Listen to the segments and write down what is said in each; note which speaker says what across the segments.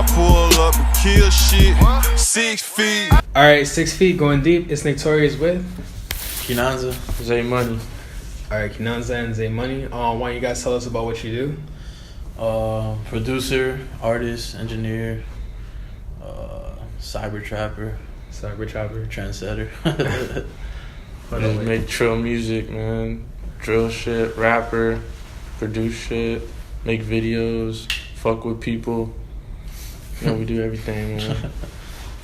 Speaker 1: I pull up and kill shit. 6 feet.
Speaker 2: Alright, 6 feet going deep. It's Nick Torius with
Speaker 3: Keenanza ZayMuney.
Speaker 2: Alright, Keenanza and ZayMuney. Why don't you guys tell us about what you do?
Speaker 3: Producer, artist, engineer, cyber trapper, trendsetter.
Speaker 4: I just make drill music, man. Drill shit, rapper, produce shit, make videos, fuck with people. You know, we do everything, man.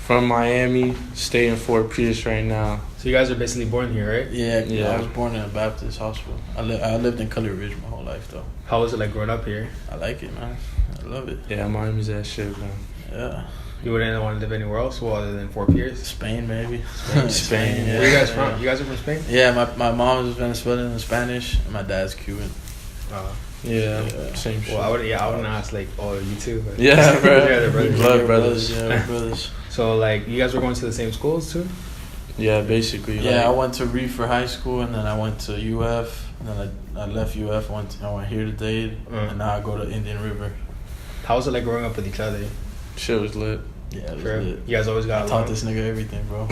Speaker 4: From Miami, stay in Fort Pierce right now.
Speaker 2: So you guys are basically born here, right?
Speaker 3: Yeah. I was born in a Baptist hospital. I lived in Color Ridge my whole life, though.
Speaker 2: How was it like growing up here?
Speaker 3: I like it, man. I love it.
Speaker 4: Yeah, Miami's that shit, man.
Speaker 3: Yeah.
Speaker 2: You wouldn't want to live anywhere else other than Fort Pierce?
Speaker 3: Spain, maybe.
Speaker 4: Spain.
Speaker 3: Yeah.
Speaker 2: Where you guys from? You guys are from Spain?
Speaker 3: Yeah, my mom is Venezuelan and Spanish, and my dad's Cuban.
Speaker 4: Yeah, same shit.
Speaker 2: Well, I wouldn't ask like, oh, you too. But
Speaker 4: Yeah, bro.
Speaker 2: Yeah, they're brothers.
Speaker 4: Blood brothers.
Speaker 3: Yeah, we're brothers.
Speaker 2: So like, you guys were going to the same schools too?
Speaker 4: Yeah, basically.
Speaker 3: Yeah, I went to Reed for high school, and then I went to UF, and then I left UF. I went here to Dade, and now I go to Indian River.
Speaker 2: How was it like growing up with each other?
Speaker 4: Shit was lit.
Speaker 3: Yeah, it was
Speaker 2: Sure.
Speaker 3: lit.
Speaker 2: You guys always got
Speaker 3: I
Speaker 2: along?
Speaker 3: taught this nigga everything, bro.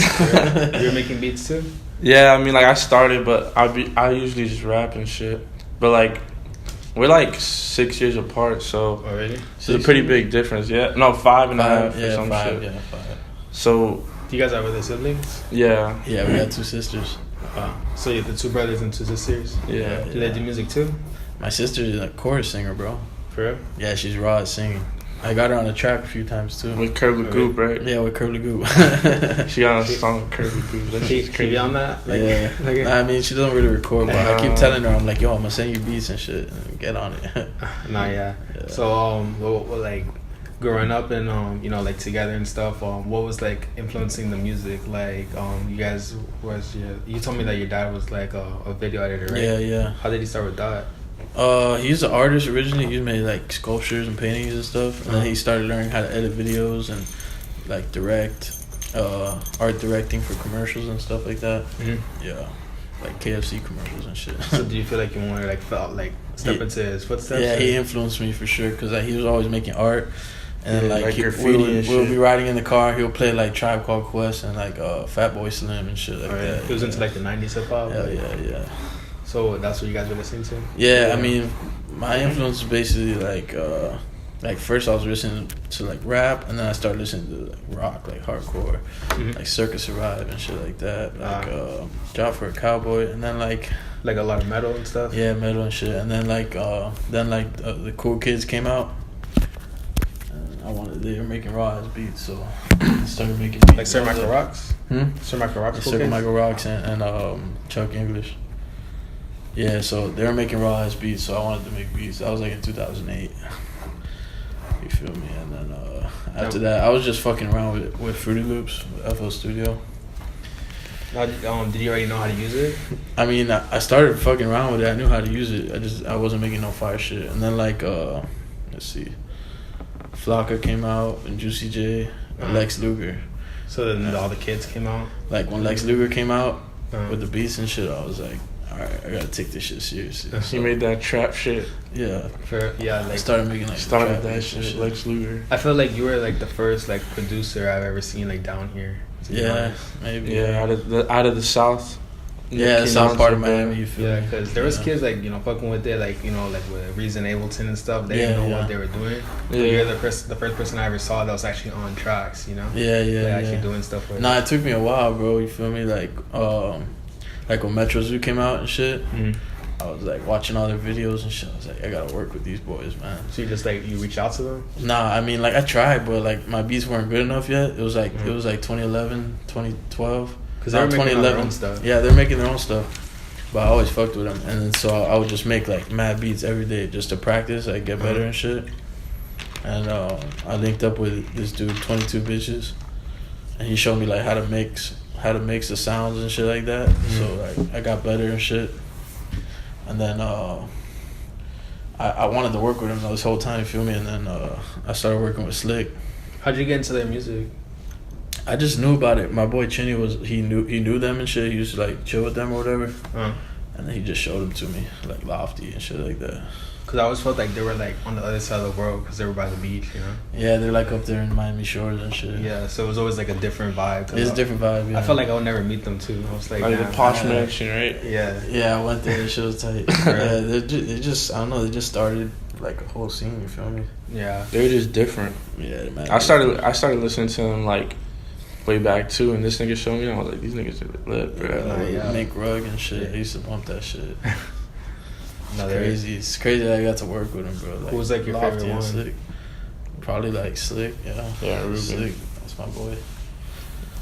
Speaker 2: You were making beats too?
Speaker 4: Yeah, I mean, like, I started, but I usually just rap and shit. But, like, we're, like, 6 years apart, so
Speaker 2: Already?
Speaker 4: it's a pretty big difference. Yeah, no, 5.5 or some
Speaker 3: five,
Speaker 4: shit.
Speaker 3: Yeah, 5.
Speaker 4: So,
Speaker 2: Do you guys have other siblings?
Speaker 4: yeah.
Speaker 3: Yeah, we got 2 sisters.
Speaker 2: So you have the 2 brothers and 2 sisters?
Speaker 4: Yeah.
Speaker 2: Do they do music too?
Speaker 3: My sister's a chorus singer, bro.
Speaker 2: For real?
Speaker 3: Yeah, she's raw at singing. I got her on the track a few times too.
Speaker 4: With Curb the Goop, right?
Speaker 3: Yeah, with Curly Goop.
Speaker 4: She got on a song with Curb the Goop. That's
Speaker 2: She
Speaker 4: just
Speaker 2: be
Speaker 4: crazy.
Speaker 2: on that? Like,
Speaker 3: Yeah.
Speaker 2: like
Speaker 3: I mean, she doesn't really record, but I keep telling her, I'm like, yo, I'm gonna send you beats and shit. And get on it.
Speaker 2: Nah, yeah. So, what like, growing up and, you know, like, together and stuff, what was, like, influencing the music? Like, you guys you told me that your dad was, like, a video editor, right?
Speaker 3: Yeah.
Speaker 2: How did he start with that?
Speaker 3: He's an artist originally. He made like sculptures and paintings and stuff. And then he started learning how to edit videos and like direct, art directing for commercials and stuff like that.
Speaker 2: Mm-hmm.
Speaker 3: Yeah, like KFC commercials and shit.
Speaker 2: So, do you feel like you wanted to, like, step into his footsteps?
Speaker 3: Yeah,
Speaker 2: or?
Speaker 3: he influenced me for sure because he was always making art. And then,
Speaker 4: like
Speaker 3: we
Speaker 4: graffiti and
Speaker 3: we'll
Speaker 4: shit.
Speaker 3: be riding in the car. He'll play like Tribe Called Quest and like Fatboy Slim and shit like that.
Speaker 2: He was into, like, the 90s hip-hop?
Speaker 3: Hell yeah.
Speaker 2: So, that's what you guys were listening to?
Speaker 3: Yeah, I mean, my influence is basically like first I was listening to like rap, and then I started listening to like rock, like hardcore, like Circus Survive and shit like that, like Job for a Cowboy, and then like
Speaker 2: a lot of metal and stuff?
Speaker 3: Yeah, metal and shit, and then the Cool Kids came out, and they were making raw ass beats, so I started making beats.
Speaker 2: Like Sir Michael Rocks? Sir Michael Rocks?
Speaker 3: Sir Michael Rocks and Chuck English. Yeah, so they were making raw ass beats, so I wanted to make beats. That was like in 2008. You feel me? And then after that, I was just fucking around with Fruity Loops, with FL Studio.
Speaker 2: Did you already know how to use it?
Speaker 3: I mean, I started fucking around with it. I knew how to use it. I wasn't making no fire shit. And then like, let's see, Flocka came out and Juicy J, and Lex Luger.
Speaker 2: So then all the kids came out?
Speaker 3: Like when Lex Luger came out with the beats and shit, I was like, alright, I gotta take this shit seriously.
Speaker 4: He made that trap shit.
Speaker 3: Yeah.
Speaker 2: Like,
Speaker 3: I started making like
Speaker 4: Started that shit, Lex Luger.
Speaker 2: I feel like you were like the first like producer I've ever seen like down here.
Speaker 3: Yeah, maybe.
Speaker 4: Yeah, out of the South.
Speaker 3: Yeah, the south part of Miami. You feel
Speaker 2: Yeah,
Speaker 3: me?
Speaker 2: because there was kids like, you know, fucking with it, like, you know, like with Reason Ableton and stuff. They didn't know what they were doing.
Speaker 4: Yeah.
Speaker 2: You're the first person I ever saw that was actually on tracks, you know?
Speaker 3: Yeah.
Speaker 2: Actually doing stuff with
Speaker 3: Nah, it took me a while, bro. You feel me? Like when Metro Zu came out and shit, I was like watching all their videos and shit. I was like, I gotta work with these boys, man.
Speaker 2: So you just like, you reach out to them?
Speaker 3: Nah, I mean, like I tried, but like my beats weren't good enough yet. It was like 2011, 2012.
Speaker 2: Because they were making their own stuff.
Speaker 3: Yeah, they're making their own stuff. But I always fucked with them, and then so I would just make like mad beats every day just to practice, like get better and shit. And I linked up with this dude, 22 Bitches, and he showed me like how to mix the sounds and shit like that. So like I got better and shit. And then I wanted to work with him this whole time, you feel me? And then I started working with Slick.
Speaker 2: How'd you get into their music?
Speaker 3: I just knew about it. My boy Chinny he knew them and shit. He used to like chill with them or whatever. And then he just showed them to me, like Lofty and shit like that.
Speaker 2: Because I always felt like they were like on the other side of the world because they were by the beach, you know.
Speaker 3: Yeah, they're like up there in Miami Shores and shit.
Speaker 2: Yeah, so it was always like a different vibe.
Speaker 3: It's a different vibe. Yeah.
Speaker 2: I felt like I would never meet them too. I was like
Speaker 4: the posh mansion, right?
Speaker 2: Yeah.
Speaker 3: Yeah, I went there. The shit was tight. Yeah, they just I don't know. They just started like a whole scene. You feel me?
Speaker 2: Yeah.
Speaker 4: They were just different.
Speaker 3: Yeah, man.
Speaker 4: I started listening to them like way back too, and this nigga showed me. And I was like, these niggas are lit, bro.
Speaker 3: Yeah, Nick Rugg and shit. I used to bump that shit.
Speaker 2: No,
Speaker 3: Crazy. It's crazy that I got to work with him, bro. Like,
Speaker 2: who was like your favorite one?
Speaker 3: Slick. Probably like Slick. Yeah,
Speaker 4: Ruben.
Speaker 3: Slick. That's my boy.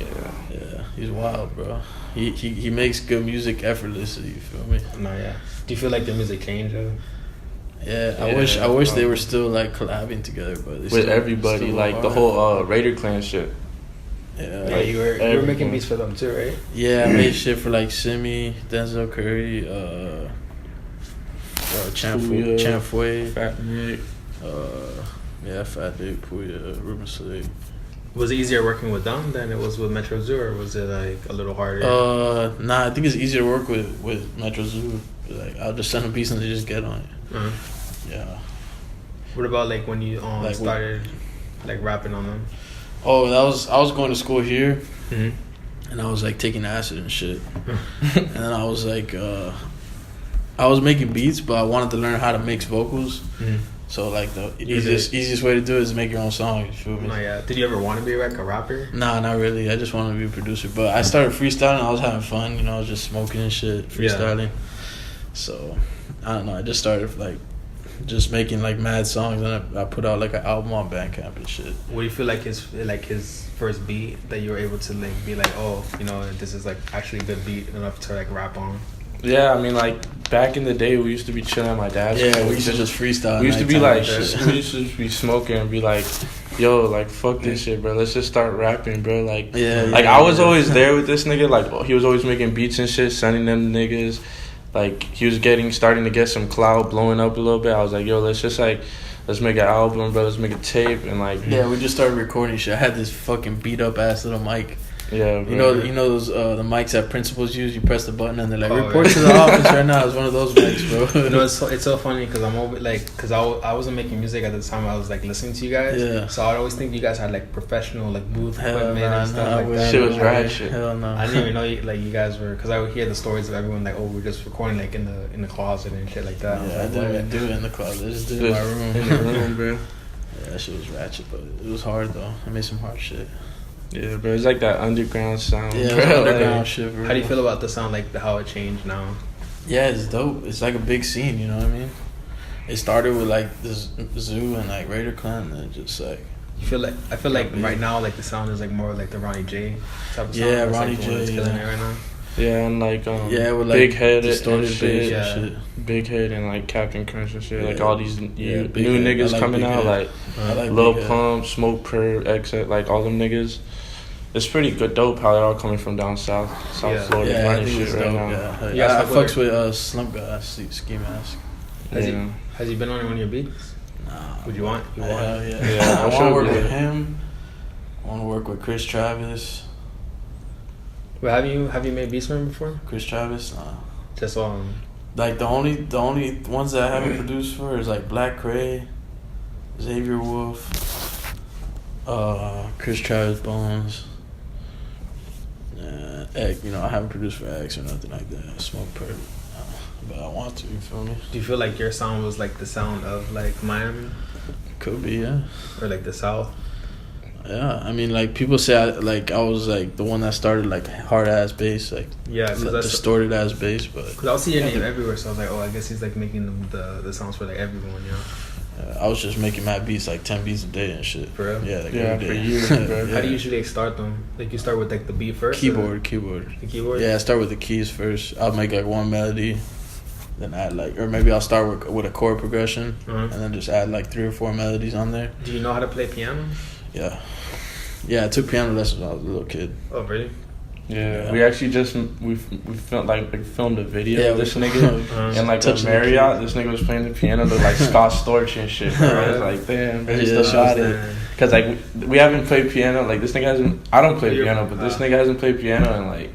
Speaker 4: Yeah,
Speaker 3: he's wild, bro. He makes good music effortlessly. You feel me?
Speaker 2: No, yeah. Do you feel like the music changed?
Speaker 3: Yeah, I wish they were still like collabing together, but
Speaker 4: with everybody, like the whole Raider Clan shit.
Speaker 3: Yeah,
Speaker 2: yeah, you were making beats for them too, right?
Speaker 3: Yeah, I made shit for like Simi, Denzel Curry, Chamfway,
Speaker 4: Fat Nick.
Speaker 3: Fat Nick, Pouya, Ruben Slick.
Speaker 2: Was it easier working with them than it was with Metro Zu, or was it like a little harder?
Speaker 3: Nah, I think it's easier to work with Metro Zu. Like I'll just send them beats and they just get on it.
Speaker 2: Uh-huh.
Speaker 3: Yeah.
Speaker 2: What about like when you started like rapping on them?
Speaker 3: Oh, I was going to school here,
Speaker 2: Mm-hmm.
Speaker 3: and I was like taking acid and shit, and then I was like, I was making beats, but I wanted to learn how to mix vocals.
Speaker 2: Mm-hmm.
Speaker 3: So like the easiest way to do it is to make your own song. You feel me?
Speaker 2: No, yeah. Did you ever want to be like a rapper?
Speaker 3: Nah, not really. I just wanted to be a producer. But I started freestyling. I was having fun. You know, I was just smoking and shit, freestyling. Yeah. So I don't know. I just started like just making like mad songs, and I put out like an album on Bandcamp and shit.
Speaker 2: What do you feel like his first beat that you were able to like be like, oh, you know, this is like actually a good beat enough to like rap on?
Speaker 4: Yeah, I mean, like back in the day, we used to be chilling at my dad's.
Speaker 3: Yeah, we used to just freestyle.
Speaker 4: We used to be like, we used to be smoking and be like, yo, like fuck this shit, bro. Let's just start rapping, bro. Like, I was always there with this nigga. Like, he was always making beats and shit, sending them niggas. Like, he was starting to get some clout, blowing up a little bit. I was like, yo, let's make an album, bro. Let's make a tape, and like,
Speaker 3: yeah, we just started recording shit. I had this fucking beat up ass little mic.
Speaker 4: Yeah,
Speaker 3: bro. You know those the mics that principals use. You press the button and they're like, report to the office right now. It's one of those mics, bro.
Speaker 2: You know, it's so funny because I'm over because I wasn't making music at the time. I was like listening to you guys. Yeah. So I'd always think you guys had like professional like booth equipment and stuff like that.
Speaker 4: Shit was right. Shit.
Speaker 3: Hell no.
Speaker 2: I didn't even know you guys were, because I would hear the stories of everyone like, oh, we're just recording like in the closet and shit like that.
Speaker 3: Yeah, I didn't even do it in the closet. I just did it in my room.
Speaker 4: In the room, bro.
Speaker 3: Yeah, that shit was ratchet, but it was hard though. I made some hard shit.
Speaker 4: Yeah, bro, it's like that underground sound.
Speaker 3: Yeah, bro, underground shit, bro.
Speaker 2: How do you feel about the sound, like how it changed now?
Speaker 3: Yeah, it's dope. It's like a big scene, you know what I mean? It started with like this Zoo and like Raider Clan, and just like.
Speaker 2: I feel like right now like the sound is like more like the Ronnie J type of sound.
Speaker 3: Yeah, Ronnie J.
Speaker 2: Killing it right now.
Speaker 4: Yeah, and like
Speaker 3: with like
Speaker 4: Big Head
Speaker 3: distorted
Speaker 4: and shit.
Speaker 3: Yeah. Shit.
Speaker 4: Big Head and like Captain Crunch and shit.
Speaker 3: Yeah.
Speaker 4: Like all these new niggas
Speaker 3: like
Speaker 4: coming out, like Lil Pump, Smoke Per, Exit, like all them niggas. It's pretty good, dope how they're all coming from down south Florida, running shit right now.
Speaker 3: Yeah, I fucks with Slump Guy, Ski Mask.
Speaker 2: Has he been on one of your beats?
Speaker 3: Nah.
Speaker 2: Would you want?
Speaker 3: Yeah.
Speaker 4: I
Speaker 3: want to work with him. I want to work with Chris Travis.
Speaker 2: Well, have you made beats for him before?
Speaker 3: Chris Travis, nah.
Speaker 2: Just
Speaker 3: like the only ones that I haven't produced for is like Black Cray, Xavier Wolf, Chris Travis Bones. Egg, I haven't produced for X or nothing like that. Smoke Per, but I want to. You feel me?
Speaker 2: Do you feel like your sound was like the sound of like Miami?
Speaker 3: Could be, yeah.
Speaker 2: Or like the South?
Speaker 3: Yeah, I mean, like people say, I was like the one that started like hard ass bass, like distorted ass bass, but
Speaker 2: because I was seeing your name everywhere, so I was like, oh, I guess he's like making the sounds for like everyone,
Speaker 3: I was just making mad beats, like 10 beats a day and shit.
Speaker 2: For real?
Speaker 3: Yeah, like
Speaker 4: every day. For years, bro.
Speaker 2: How do you usually start them? Like you start with like the beat first?
Speaker 3: Keyboard.
Speaker 2: The keyboard?
Speaker 3: Yeah, I start with the keys first. I'll make like one melody, then add like, or maybe I'll start with a chord progression, and then just add like 3 or 4 melodies on there.
Speaker 2: Do you know how to play piano?
Speaker 3: Yeah, I took piano lessons when I was a little kid.
Speaker 2: Oh, really?
Speaker 4: Yeah, we actually we filmed a video of this nigga and like a Marriott. This nigga was playing the piano, looked like Scott Storch and shit. Bro. I was like, damn, bro, he still got it. Cause like we haven't played piano. Like this nigga hasn't. I don't play piano, but this nigga hasn't played piano in like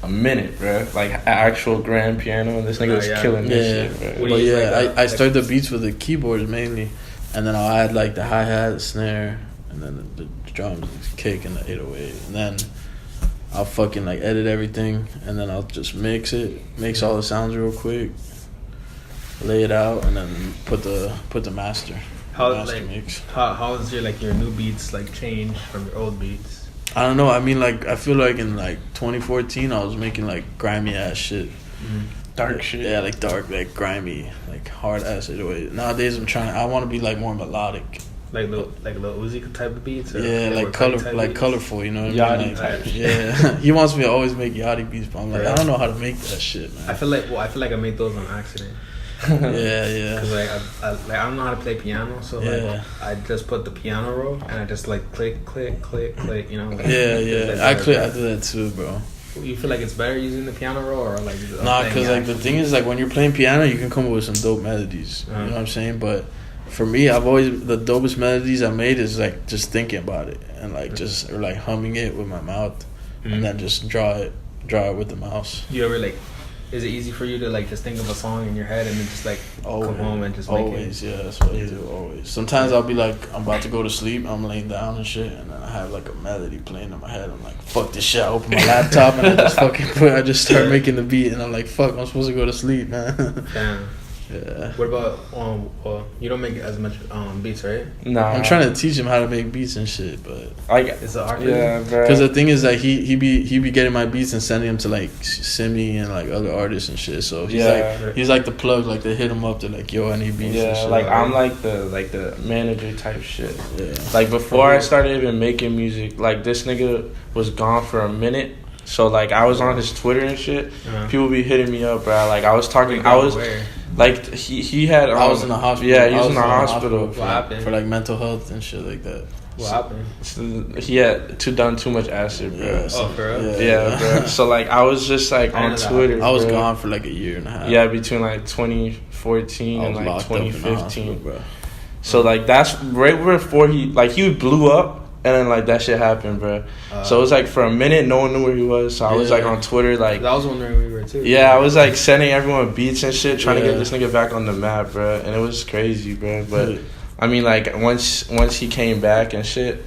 Speaker 4: a minute, bro. Like an actual grand piano, and this nigga was killing this shit, bro.
Speaker 3: But yeah, I start the beats with the keyboards mainly, and then I'll add like the hi hat, the snare, and then the drums, the kick, and the 808, and then I'll fucking like edit everything, and then I'll just mix all the sounds real quick, lay it out, and then put the master.
Speaker 2: How
Speaker 3: mix.
Speaker 2: How is your new beats like changed from your old beats?
Speaker 3: I don't know. I mean, like I feel like in like 2014, I was making like grimy ass shit,
Speaker 4: dark shit.
Speaker 3: Yeah, like dark, like grimy, like hard ass 808. Nowadays, I want to be like more melodic.
Speaker 2: Like little Uzi type of beats? Or
Speaker 3: yeah, like colorful, you know what I mean?
Speaker 4: Yachty type.
Speaker 3: Yeah. He wants me to always make Yachty beats, but I'm like, I don't know how to make that shit, man.
Speaker 2: I feel like I made those on accident.
Speaker 3: yeah.
Speaker 2: Cause I don't know how to play piano, so like I just put the piano roll and I just like click, you know. Like,
Speaker 3: yeah. I do that too, bro.
Speaker 2: You feel like it's better using the piano roll or like?
Speaker 3: Nah, cause like the thing is like when you're playing piano, you can come up with some dope melodies. You know what I'm saying? But for me, I've always the dopest melodies I made is like just thinking about it and like just or like humming it with my mouth and then just draw it with the mouse.
Speaker 2: You ever like? Is it easy for you to like just think of a song in your head and then just like come home and just make
Speaker 3: it? Yeah, that's what I do always. Sometimes I'll be like, I'm about to go to sleep, I'm laying down and shit, and then I have like a melody playing in my head. I'm like, fuck this shit. I open my laptop and I just start making the beat, and I'm like, fuck, I'm supposed to go to sleep, man.
Speaker 2: Damn.
Speaker 3: Yeah.
Speaker 2: What about you don't make as much beats, right?
Speaker 4: Nah.
Speaker 3: I'm trying to teach him how to make beats and shit, but
Speaker 2: it's an art.
Speaker 4: Yeah, bro.
Speaker 3: Because the thing is like he be getting my beats and sending them to like Simi and like other artists and shit. So he's like the plug. Like they hit him up to like, yo, I need beats.
Speaker 4: Yeah,
Speaker 3: and shit.
Speaker 4: like I'm like the manager type shit.
Speaker 3: Yeah.
Speaker 4: Like before I started even making music, like this nigga was gone for a minute. So like I was on his Twitter and shit. People be hitting me up, bro. Like I was talking. Like he had.
Speaker 3: I was in the hospital.
Speaker 4: Yeah, he was in the hospital
Speaker 3: for like mental health and shit like that.
Speaker 2: What happened?
Speaker 4: He had done too much acid, bro.
Speaker 3: Yeah,
Speaker 2: for real?
Speaker 4: Yeah, bro. So like I was just like on Twitter.
Speaker 3: I was gone for like a year and a half.
Speaker 4: Yeah, between like 2014 and like 2015,
Speaker 3: bro.
Speaker 4: So like that's right before he blew up. And then, like, that shit happened, bro. So it was, like, for a minute, no one knew where he was. So I was, like, on Twitter, like...
Speaker 2: I was wondering where you were, too.
Speaker 4: Yeah, I was, like, sending everyone beats and shit, trying to get this nigga back on the map, bro. And it was crazy, bro. But, I mean, like, once he came back and shit,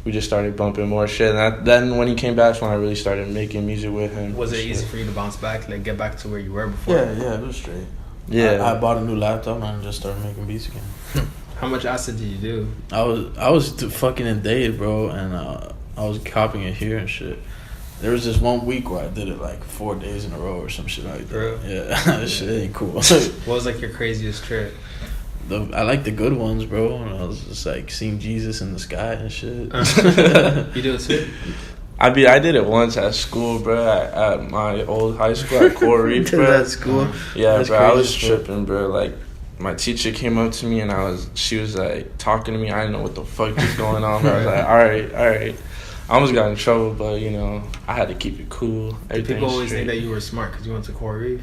Speaker 4: we just started bumping more shit. And then when he came back, that's when I really started making music with him.
Speaker 2: Was it easy for you to bounce back, like, get back to where you were before?
Speaker 3: Yeah, it was straight.
Speaker 4: Yeah.
Speaker 3: I bought a new laptop and just started making beats again.
Speaker 2: How much acid did you do?
Speaker 3: I was fucking in Dade, bro, and I was copying it here and shit. There was this 1 week where I did it like 4 days in a row or some shit like that.
Speaker 2: Real?
Speaker 3: Yeah, that shit ain't cool.
Speaker 2: What was like your craziest trip?
Speaker 3: I like the good ones, bro. And I was just like seeing Jesus in the sky and shit.
Speaker 2: You do it too?
Speaker 4: I did it once at school, bro. At my old high school at Coral Reef, bro.
Speaker 3: At school?
Speaker 4: Yeah,
Speaker 3: That's
Speaker 4: bro.
Speaker 3: crazy,
Speaker 4: I was tripping, bro. Like, my teacher came up to me and she was like talking to me. I didn't know what the fuck was going on. I was like, all right. I almost got in trouble, but you know, I had to keep it cool.
Speaker 2: People always think that you were smart because you went to Coral Reef.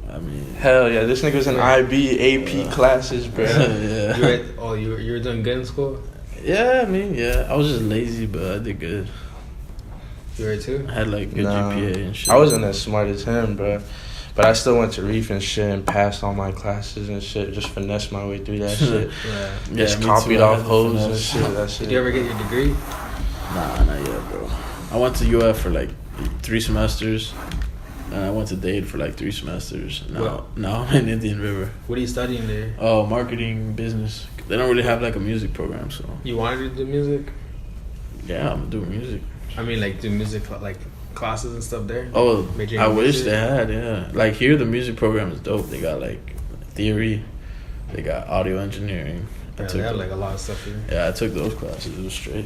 Speaker 3: I mean,
Speaker 4: hell yeah, this nigga was in IB, AP classes, bro.
Speaker 3: Yeah.
Speaker 2: You were doing good in school?
Speaker 3: Yeah, I mean, yeah. I was just lazy, but I did good.
Speaker 2: You were too?
Speaker 3: I had like good GPA and shit.
Speaker 4: I wasn't as smart as him, bro. But I still went to Reef and shit and passed all my classes and shit. Just finessed my way through that shit. Just copied off hoes and shit. That shit.
Speaker 2: Did you ever get your degree?
Speaker 3: Nah, not yet, bro. I went to UF for like 3 semesters. And I went to Dade for like 3 semesters. Now I'm in Indian River.
Speaker 2: What are you studying there?
Speaker 3: Oh, marketing, business. They don't really have like a music program, so.
Speaker 2: You wanted to do music?
Speaker 3: Yeah, I'm doing music.
Speaker 2: I mean, like do music like classes and stuff there?
Speaker 3: Oh, I wish they had, yeah. Like here, the music program is dope. They got like theory, they got audio engineering.
Speaker 2: Yeah, they have like a lot of stuff here.
Speaker 3: Yeah, I took those classes. It was straight.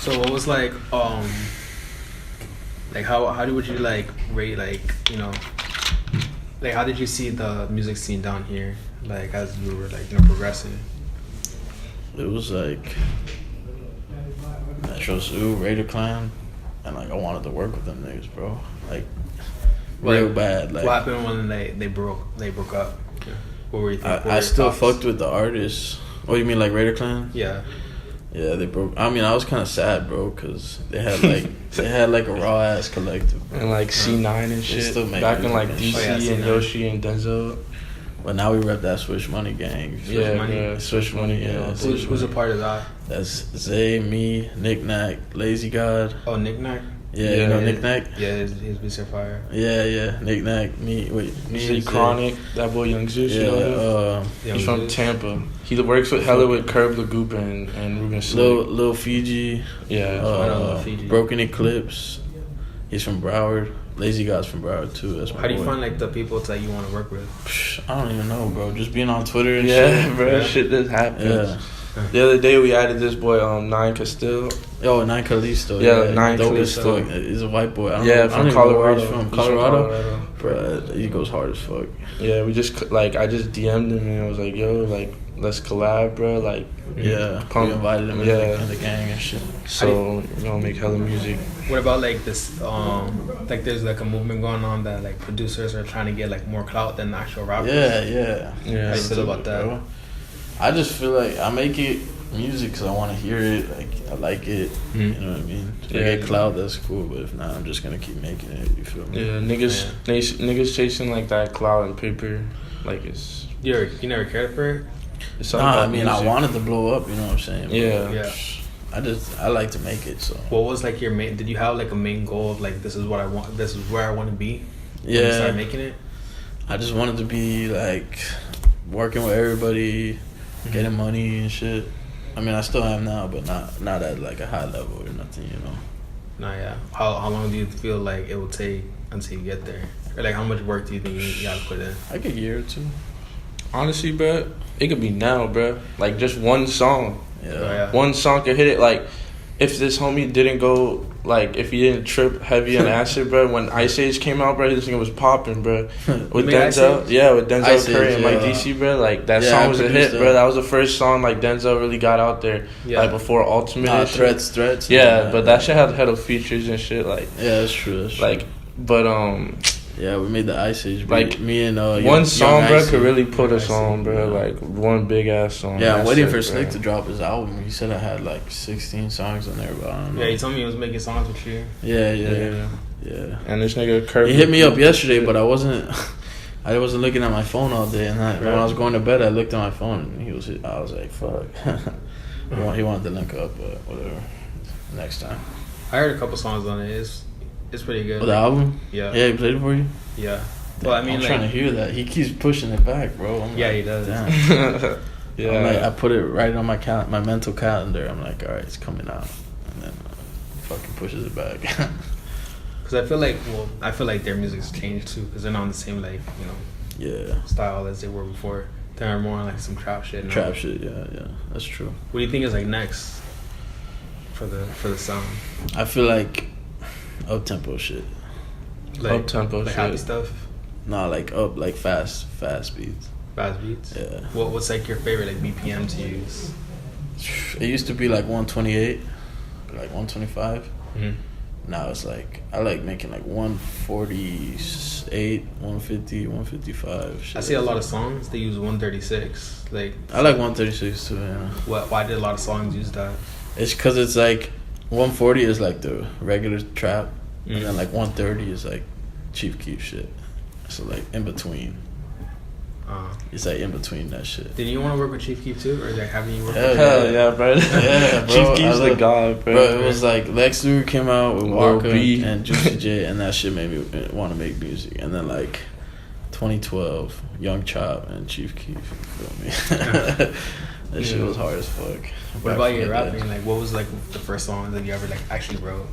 Speaker 2: So what was like how would you like rate like, you know, like how did you see the music scene down here like as you were like, you know, progressing?
Speaker 3: It was like Metro Zu, Klan, and like I wanted to work with them niggas, bro. Like real bad. Like
Speaker 2: what happened when they broke up? Yeah. What were you thinking?
Speaker 3: I still fucked with the artists. Oh, you mean like Klan?
Speaker 2: Yeah.
Speaker 3: Yeah, they broke. I mean, I was kind of sad, bro, because they had like a raw ass collective, bro.
Speaker 4: And like C9 and shit.
Speaker 3: Still make
Speaker 4: back in
Speaker 3: music
Speaker 4: like
Speaker 3: and
Speaker 4: DC
Speaker 3: shit.
Speaker 4: and Yoshi and Denzel.
Speaker 3: But now we rep that Swish Money gang.
Speaker 4: Swish Money. Yeah.
Speaker 2: Who's a part of that?
Speaker 3: That's Zay, me, Nick Nack, Lazy God.
Speaker 2: Oh, Nick Nack.
Speaker 3: Yeah, you know Nick Nack.
Speaker 2: Yeah, his beats are fire.
Speaker 3: Yeah, Nick Nack. Me and
Speaker 4: Chronic. That boy Young Zeus.
Speaker 3: Yeah,
Speaker 4: you know him? He's from Tampa. He works with hella with Curb Lagupa and Ruben Slick.
Speaker 3: Lil Fiji.
Speaker 4: Yeah.
Speaker 2: Fiji.
Speaker 3: Broken Eclipse. He's from Broward. Lazy God's from Broward too. That's my
Speaker 2: How do you
Speaker 3: boy.
Speaker 2: find like the people that you want to work with?
Speaker 3: I don't even know, bro. Just being on Twitter and shit.
Speaker 4: Yeah, bro. Shit just happens.
Speaker 3: Yeah.
Speaker 4: The other day we added this boy Nine Castile.
Speaker 3: Yo, Nine Callisto.
Speaker 4: Yeah, Nine
Speaker 3: dope as
Speaker 4: Callisto.
Speaker 3: fuck. He's a white boy.
Speaker 4: From Colorado.
Speaker 3: He's from Colorado. Bro, he goes hard as fuck.
Speaker 4: Yeah, I just DM'd him and I was like, yo, like, let's collab, bro. Like,
Speaker 3: yeah, we invited him in the gang and shit.
Speaker 4: So, make hella music.
Speaker 2: What about like this? Like there's like a movement going on that like producers are trying to get like more clout than actual rappers.
Speaker 3: Yeah.
Speaker 2: How do you feel about that?
Speaker 3: Bro. I just feel like I make it music because I want to hear it. Like I like it. You know what I mean? If I get clout, that's cool. But if not, I'm just gonna keep making it. You feel me?
Speaker 4: Yeah, niggas chasing like that clout and paper, like it's.
Speaker 2: You never cared for it?
Speaker 3: I mean, I wanted to blow up. You know what I'm saying?
Speaker 4: Yeah.
Speaker 3: I like to make it. So.
Speaker 2: What was like your main? Did you have like a main goal of like this is what I want? This is where I want to be?
Speaker 3: Yeah.
Speaker 2: When you started making it.
Speaker 3: I just wanted to be like working with everybody, getting money and shit. I mean, I still am now, but not at like a high level or nothing, you know.
Speaker 2: Nah, yeah. How long do you feel like it will take until you get there? Or like how much work do you think you gotta put in?
Speaker 3: Like a year or two.
Speaker 4: Honestly, bro, it could be now, bro. Like just one song.
Speaker 3: Yeah.
Speaker 4: One song could hit it. Like if this homie didn't go, like if he didn't trip heavy on acid, bro. When Ice Age came out, bro, this thing was popping, bro. With Denzel, with Denzel Curry and Mike DC, bro. Like that song was a hit, bro. That was the first song like Denzel really got out there, like before Ultimate.
Speaker 3: Threats.
Speaker 4: Yeah, but that shit had hella features and shit. Like
Speaker 3: that's true.
Speaker 4: Like, but
Speaker 3: yeah, we made the Ice Age.
Speaker 4: Like
Speaker 3: me and
Speaker 4: one song, bro, could really put us on, bro. Like one big ass song.
Speaker 3: Yeah, I'm waiting for Slick to drop his album. He said I had like 16 songs on there, but I don't know.
Speaker 2: Yeah, he told me he was making songs with you.
Speaker 3: Yeah.
Speaker 4: And this nigga Kurt,
Speaker 3: he hit me up yesterday, but I wasn't looking at my phone all day. And when I was going to bed, I looked at my phone, and I was like, fuck. He wanted to link up, but whatever. Next time.
Speaker 2: I heard a couple songs on it. It's pretty good.
Speaker 3: Oh, the album?
Speaker 2: Yeah.
Speaker 3: Yeah, he played it for you?
Speaker 2: Yeah. Well, I mean,
Speaker 3: I'm
Speaker 2: like,
Speaker 3: trying to hear that. He keeps pushing it back, bro.
Speaker 2: He does.
Speaker 3: Damn.
Speaker 4: Yeah.
Speaker 3: I'm like, I put it right on my mental calendar. I'm like, all right, it's coming out, and then fucking pushes it back.
Speaker 2: Because I feel like their music's changed too. Because they're not on the same like style as they were before. They're more on like some trap shit.
Speaker 3: Trap shit, yeah, that's true.
Speaker 2: What do you think is like next for the sound?
Speaker 3: I feel like up tempo shit.
Speaker 2: Like
Speaker 4: up-tempo shit.
Speaker 2: Happy stuff.
Speaker 3: Nah, like fast beats.
Speaker 2: Fast beats.
Speaker 3: Yeah.
Speaker 2: What's like your favorite like BPM to use?
Speaker 3: It used to be like 128, like 125.
Speaker 2: Mm-hmm.
Speaker 3: Now it's like I like making like 148, 150, 155. Shit.
Speaker 2: I see a lot of songs they use 136. Like
Speaker 3: I like 136 too. Yeah.
Speaker 2: Why did a lot of songs use that?
Speaker 3: It's because it's like 140 is like the regular trap, and then like 130 is like Chief Keef shit. So like in between. It's like in between that shit.
Speaker 2: Did you want to work with Chief Keef too, or like having you work?
Speaker 4: Hell yeah, bro.
Speaker 3: Yeah, bro.
Speaker 4: Chief Keef's the god, bro.
Speaker 3: Bro, it was like Lex Luger came out with Walker
Speaker 4: B.
Speaker 3: and Juicy J, and that shit made me want to make music. And then like 2012, Young Chop and Chief Keef. You feel me? That shit was hard as fuck.
Speaker 2: What about your rapping? Like, what was like the first song that you ever like actually wrote?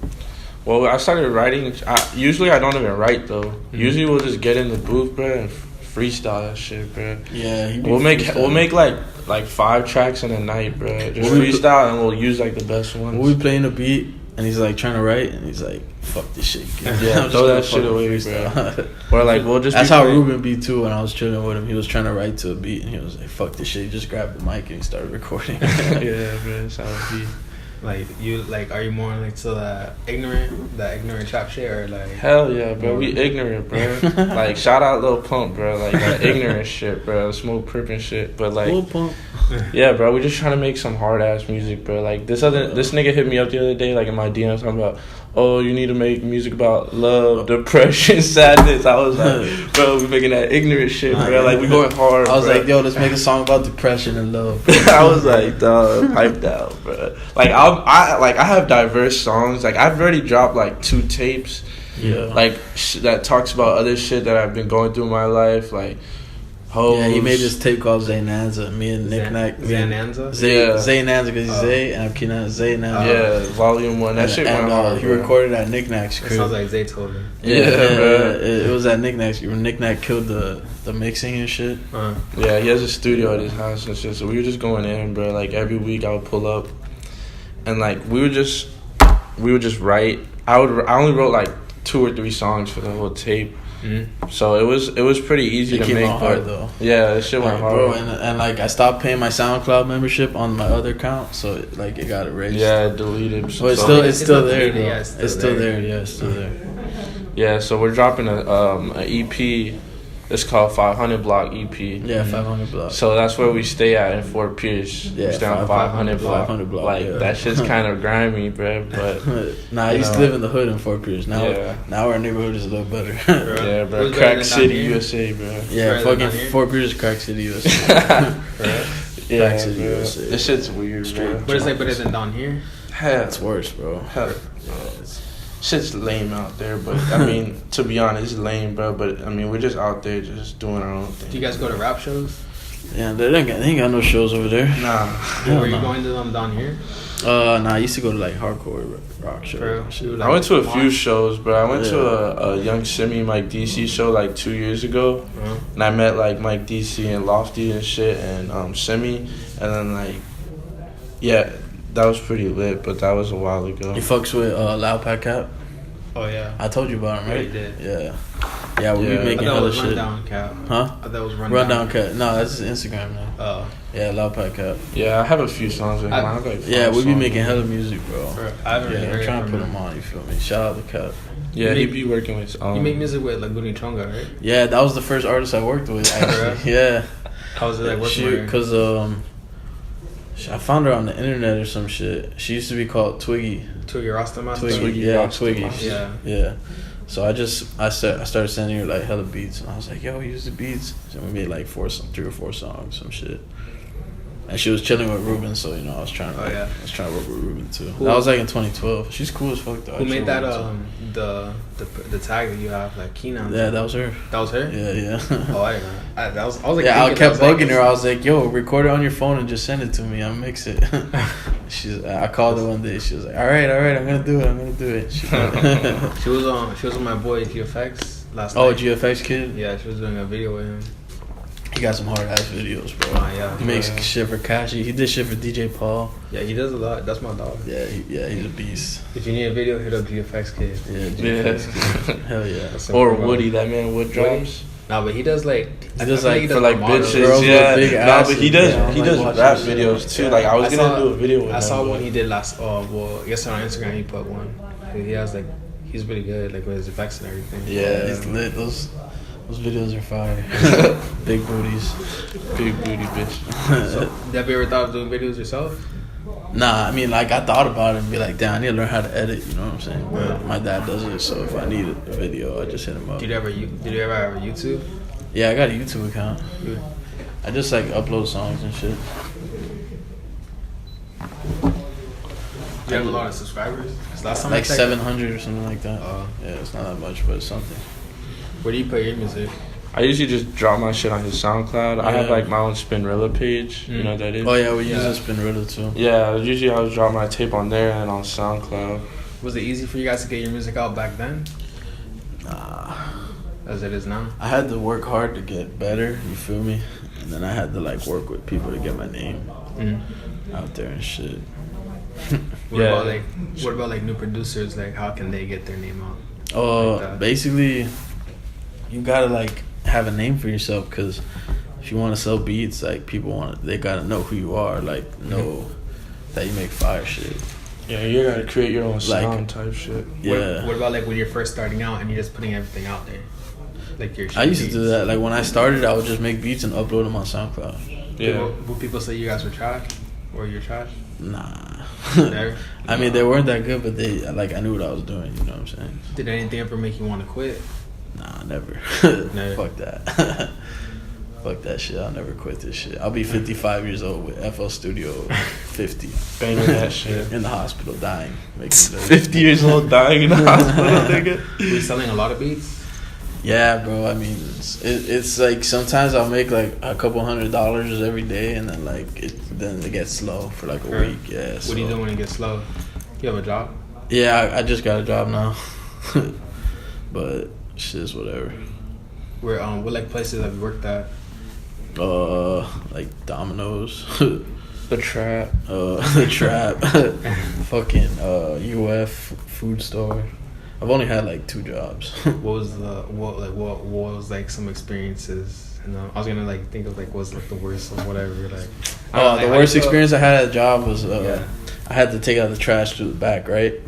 Speaker 4: Well, I started writing. Usually I don't even write though. Mm-hmm. Usually we'll just get in the booth, bro, and freestyle that shit, bro.
Speaker 3: Yeah,
Speaker 4: we'll make like 5 tracks in a night, bro. Just freestyle, and we'll use like the best ones.
Speaker 3: We'll be playing a beat, and he's like trying to write, and he's like, "Fuck this shit."
Speaker 4: Yeah, throw that shit away, bro. Or like we'll just.
Speaker 3: That's how Ruben be too. When I was chilling with him, he was trying to write to a beat, and he was like, "Fuck this shit." He just grabbed the mic and he started recording.
Speaker 4: Yeah, bro. That's how it be.
Speaker 2: Like you, like, are you more like to that ignorant trap shit, or like?
Speaker 4: Hell yeah, bro. We ignorant, bro. Like shout out Lil Pump, bro. Like that ignorant shit, bro. Smoke Crip and shit, but like
Speaker 3: Lil Pump.
Speaker 4: Yeah, bro, we're just trying to make some hard ass music, bro. Like this nigga hit me up the other day, like in my DMs, talking about, oh, you need to make music about love, depression, sadness. I was like, bro, we making that ignorant shit, bro. Like we going hard.
Speaker 3: I was
Speaker 4: bro.
Speaker 3: like, yo, let's make a song about depression and love.
Speaker 4: I was like, dog, pipe down, bro. Like I have diverse songs. Like I've already dropped like 2 tapes.
Speaker 3: Yeah.
Speaker 4: Like that talks about other shit that I've been going through in my life, like. Hoes.
Speaker 3: Yeah, he made this tape called Zaynanza. Me and Nick Nack.
Speaker 2: Zaynanza?
Speaker 3: Zaynanza because he's Zay and I'm Keenanza ZayMuney.
Speaker 4: Yeah, volume 1. That shit went hard.
Speaker 3: He recorded at Nick Nack's crib.
Speaker 2: It sounds like Zay told him.
Speaker 4: Yeah, bro.
Speaker 3: It was at Nick Nack's. Nick Nack killed the mixing and shit.
Speaker 4: Yeah, he has a studio at his house and shit. So we were just going in, bro. Like every week I would pull up, and like we would just write. I only wrote like 2 or 3 songs for the whole tape. Mm-hmm. So it was pretty easy to make,
Speaker 3: hard though.
Speaker 4: Yeah, this shit went hard,
Speaker 3: bro. And like I stopped paying my SoundCloud membership on my other account, so it got erased.
Speaker 4: Yeah, deleted.
Speaker 3: But it's still there. Yeah, it's still there. Yeah, it's still there.
Speaker 4: Yeah, so we're dropping a EP. It's called 500 Block EP.
Speaker 3: Yeah, 500 Block.
Speaker 4: So that's where we stay at in Fort Pierce.
Speaker 3: Yeah,
Speaker 4: we stay on 500 Block.
Speaker 3: 500 Block.
Speaker 4: Like that shit's kind of grimy, bro. But
Speaker 3: nah, I used to live in the hood in Fort Pierce. Now our neighborhood is a little better.
Speaker 4: Yeah, bro. Crack City, USA, bro.
Speaker 3: Yeah, fucking Fort Pierce, Crack City, USA.
Speaker 4: Yeah,
Speaker 3: Crack City, USA.
Speaker 4: This shit's weird, bro.
Speaker 2: But it's like better than down here.
Speaker 4: Hell,
Speaker 3: it's worse, bro.
Speaker 4: Hell, shit's lame out there, but I mean, to be honest, it's lame, bro. But I mean, we're just out there, just doing our own thing.
Speaker 2: Do you guys go to rap shows?
Speaker 3: Yeah, they ain't got no shows over there.
Speaker 4: Nah.
Speaker 2: Were you going to them down here?
Speaker 3: Nah, I used to go to like hardcore rock shows.
Speaker 4: Like, I went to a few shows, bro. I went to a Young Simi Mike DC show like 2 years ago, and I met like Mike DC and Lofty and shit, and Simi, and then like, yeah. That was pretty lit, but that was a while ago.
Speaker 3: You fucks with Loud Pack Cap?
Speaker 2: Oh, yeah.
Speaker 3: I told you about him, right?
Speaker 2: Yeah, you did.
Speaker 3: Yeah. Yeah, we be making hella shit.
Speaker 2: Rundown Cap.
Speaker 3: Huh?
Speaker 2: I thought it was
Speaker 3: Rundown Cap. No, that's his Instagram now.
Speaker 2: Oh.
Speaker 3: Yeah, Loud Pack Cap.
Speaker 4: Yeah, I have a few songs with him. I have like
Speaker 3: we be making hella music, bro.
Speaker 2: I haven't really heard
Speaker 3: I'm trying to put him on, you feel me? Shout out to Cap.
Speaker 4: Yeah, he be working with...
Speaker 2: you make music with Laguni Chonga, right?
Speaker 3: Yeah, that was the first artist I worked with, actually. Yeah.
Speaker 2: How was it like working with her?
Speaker 3: Because, I found her on the internet or some shit. She used to be called Twiggy.
Speaker 2: Twiggy Rastamaster?
Speaker 3: Twiggy. Yeah. So I started sending her like hella beats, and I was like, yo, use the beats. So we made like 3 or 4 songs, some shit. And she was chilling with Ruben, so you know I was trying to work with Ruben too. That was like in 2012. She's cool as fuck though.
Speaker 2: Who made that the tag that you have, like Keenanza?
Speaker 3: Yeah, that was her.
Speaker 2: That was her?
Speaker 3: Yeah.
Speaker 2: Oh, I didn't know. I was like,
Speaker 3: I kept bugging her. I was like, yo, record it on your phone and just send it to me. I'll mix it. I called her one day. She was like, all right, I'm gonna do it. She
Speaker 2: was with my boy GFX last night.
Speaker 3: Oh, GFX kid.
Speaker 2: Yeah, she was doing a video with him.
Speaker 3: He got some hard ass videos, bro.
Speaker 2: Yeah.
Speaker 3: He makes shit for Kashi. He did shit for DJ Paul.
Speaker 2: Yeah, he does a lot. That's my dog.
Speaker 3: Yeah, he's a beast.
Speaker 2: If you need a video, hit up GFX Kid.
Speaker 3: Yeah, GFX Kid. Hell yeah.
Speaker 4: Or Woody, that man Wood drops.
Speaker 2: Nah, but he does like
Speaker 4: for like bitches. Yeah. Nah, but he does rap videos too. Like I was gonna do a video with him.
Speaker 2: I saw one he did last. Yesterday on Instagram he put one. He has like he's really good like with his effects and everything.
Speaker 3: Yeah, he's lit. Those videos are fire. Big booties.
Speaker 4: Big booty bitch.
Speaker 2: So, have you ever thought of doing videos yourself?
Speaker 3: Nah, I mean, like, I thought about it and be like, damn, I need to learn how to edit, you know what I'm saying? But my dad does it, so if I need a video, I just hit him up.
Speaker 2: Did you ever have a YouTube?
Speaker 3: Yeah, I got a YouTube account. I just, like, upload songs and shit.
Speaker 2: Do you have a lot of subscribers? Last time
Speaker 3: like 700 or something like that. Yeah, it's not that much, but it's something.
Speaker 2: Where do you put your music?
Speaker 4: I usually just drop my shit on his SoundCloud. I have like my own Spinrilla page. You know what that is?
Speaker 3: Oh yeah, we use Spinrilla too.
Speaker 4: Yeah, usually I would drop my tape on there and on SoundCloud.
Speaker 2: Was it easy for you guys to get your music out back then?
Speaker 3: Nah.
Speaker 2: As it is now?
Speaker 3: I had to work hard to get better, you feel me? And then I had to like work with people to get my name out there and shit.
Speaker 2: What about like new producers? Like how can they get their name out?
Speaker 3: Like basically you gotta like have a name for yourself, because if you want to sell beats, like they gotta know who you are, like know that you make fire shit.
Speaker 4: Yeah, you gotta create your own sound type shit.
Speaker 3: Yeah.
Speaker 2: What about like when you're first starting out and you're just putting everything out there? Like your
Speaker 3: I used to do that. Like when I started, I would just make beats and upload them on SoundCloud.
Speaker 4: Yeah.
Speaker 2: Would people say you guys were trash? Or you're trash?
Speaker 3: Nah.
Speaker 2: Never?
Speaker 3: I mean, they weren't that good, but they I knew what I was doing. You know what I'm saying?
Speaker 2: Did anything ever make you want to quit?
Speaker 3: Nah, never.
Speaker 2: Never.
Speaker 3: Fuck that. Fuck that shit. I'll never quit this shit. I'll be 55 years old with FL Studio 50.
Speaker 4: Banging that shit.
Speaker 3: In the hospital, dying.
Speaker 4: 50 years old, dying in the hospital, nigga.
Speaker 2: Were you selling a lot of beats?
Speaker 3: Yeah, bro. I mean, it's like sometimes I'll make like a couple $100 every day, and then then it gets slow for like a week. Yeah.
Speaker 2: What do you do when it gets slow? You have a job?
Speaker 3: Yeah, I just got a job now. But shit's whatever.
Speaker 2: Where what like places have you worked at?
Speaker 3: Like Domino's.
Speaker 4: The Trap.
Speaker 3: The Trap. Fucking UF food store. I've only had like 2 jobs.
Speaker 2: What was like some experiences? And I was gonna like think of like what's like the worst or whatever. Like
Speaker 3: the worst experience I had at a job was I had to take out the trash through the back, right?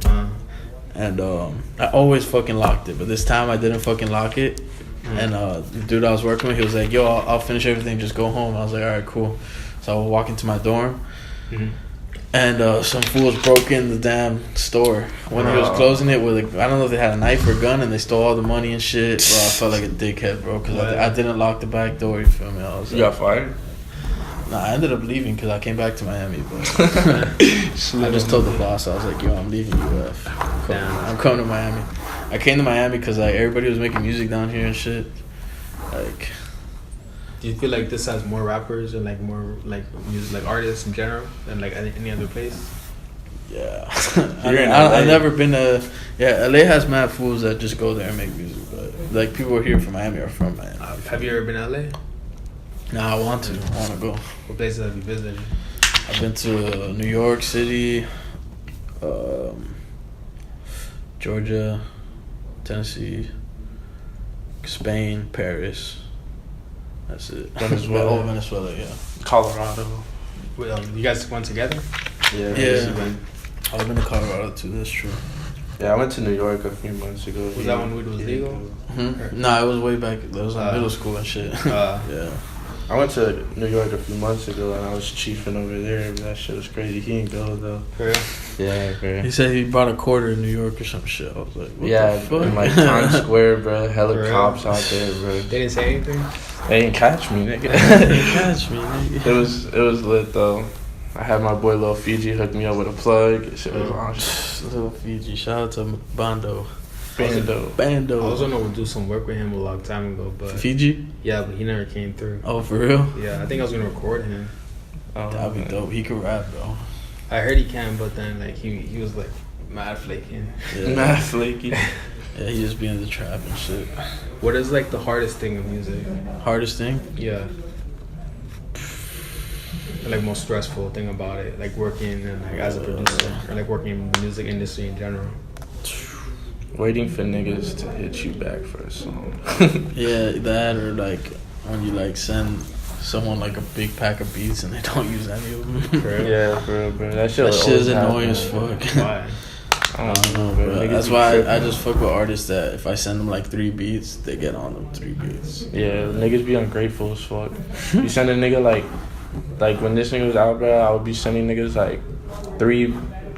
Speaker 3: And I always fucking locked it, but this time I didn't fucking lock it. And the dude I was working with, he was like, "Yo, I'll finish everything, just go home." I was like, "All right, cool." So I would walk into my dorm. And some fools broke in the damn store when he was closing it with I don't know if they had a knife or a gun, and they stole all the money and shit. Bro, I felt like a dickhead, bro, because I didn't lock the back door. You feel me? I was
Speaker 4: you got fired?
Speaker 3: Nah, I ended up leaving because I came back to Miami. But I just told the boss, I was like, "Yo, I'm leaving UF. I'm coming to Miami." I came to Miami because like everybody was making music down here and shit. Like.
Speaker 2: Do you feel like this has more rappers and like more like music, like artists in general than like any other place?
Speaker 3: Yeah, I've never been to. Yeah, LA has mad fools that just go there and make music, but like people here from Miami are from Miami.
Speaker 2: Have you ever been to LA?
Speaker 3: Nah, I want to go.
Speaker 2: What places have you visited?
Speaker 3: I've been to New York City, Georgia, Tennessee, Spain, Paris. That's it.
Speaker 4: Venezuela.
Speaker 3: Venezuela, yeah.
Speaker 4: Colorado.
Speaker 2: You guys went together?
Speaker 3: Yeah. I've been to Colorado too, that's true.
Speaker 4: Yeah, I went to New York a few months ago.
Speaker 2: Was that when weed was legal?
Speaker 3: Nah, it was way back. That was in middle school and shit. Yeah.
Speaker 4: I went to New York a few months ago and I was chiefing over there. That shit was crazy. He didn't go though.
Speaker 2: For real?
Speaker 4: Yeah, bro.
Speaker 3: He said he bought a quarter in New York or some shit. I was like, what the fuck?
Speaker 4: In like Times Square, bro. Hella cops out there, bro.
Speaker 2: They didn't say anything?
Speaker 4: They didn't catch me, nigga. It was lit though. I had my boy Lil Fiji hook me up with a plug. Shit was on.
Speaker 3: Lil Fiji, shout out to Bando.
Speaker 2: I was gonna do some work with him a long time ago, but
Speaker 3: Fiji?
Speaker 2: Yeah, but he never came through.
Speaker 3: Oh, for real?
Speaker 2: Yeah, I think I was gonna record him.
Speaker 3: That'd be dope. He could rap, bro.
Speaker 2: I heard he can, but then like he was like mad flaking.
Speaker 3: Yeah.
Speaker 4: Mad flaky.
Speaker 3: Yeah, he just be in the trap and shit.
Speaker 2: What is like the hardest thing in music?
Speaker 3: Hardest thing?
Speaker 2: Yeah. Like most stressful thing about it, like working and like as a producer, or like working in the music industry in general.
Speaker 4: Waiting for niggas to hit you back for a song.
Speaker 3: Yeah, that or like when you like send someone like a big pack of beats and they don't use any of them.
Speaker 4: Yeah, bro. That shit
Speaker 3: is annoying as fuck.
Speaker 2: Why?
Speaker 3: I don't know, bro. That's why I just fuck with artists that if I send them like 3 beats, they get on them 3 beats.
Speaker 4: Yeah, niggas be ungrateful as fuck. You send a nigga like when this nigga was out, bro, I would be sending niggas like 3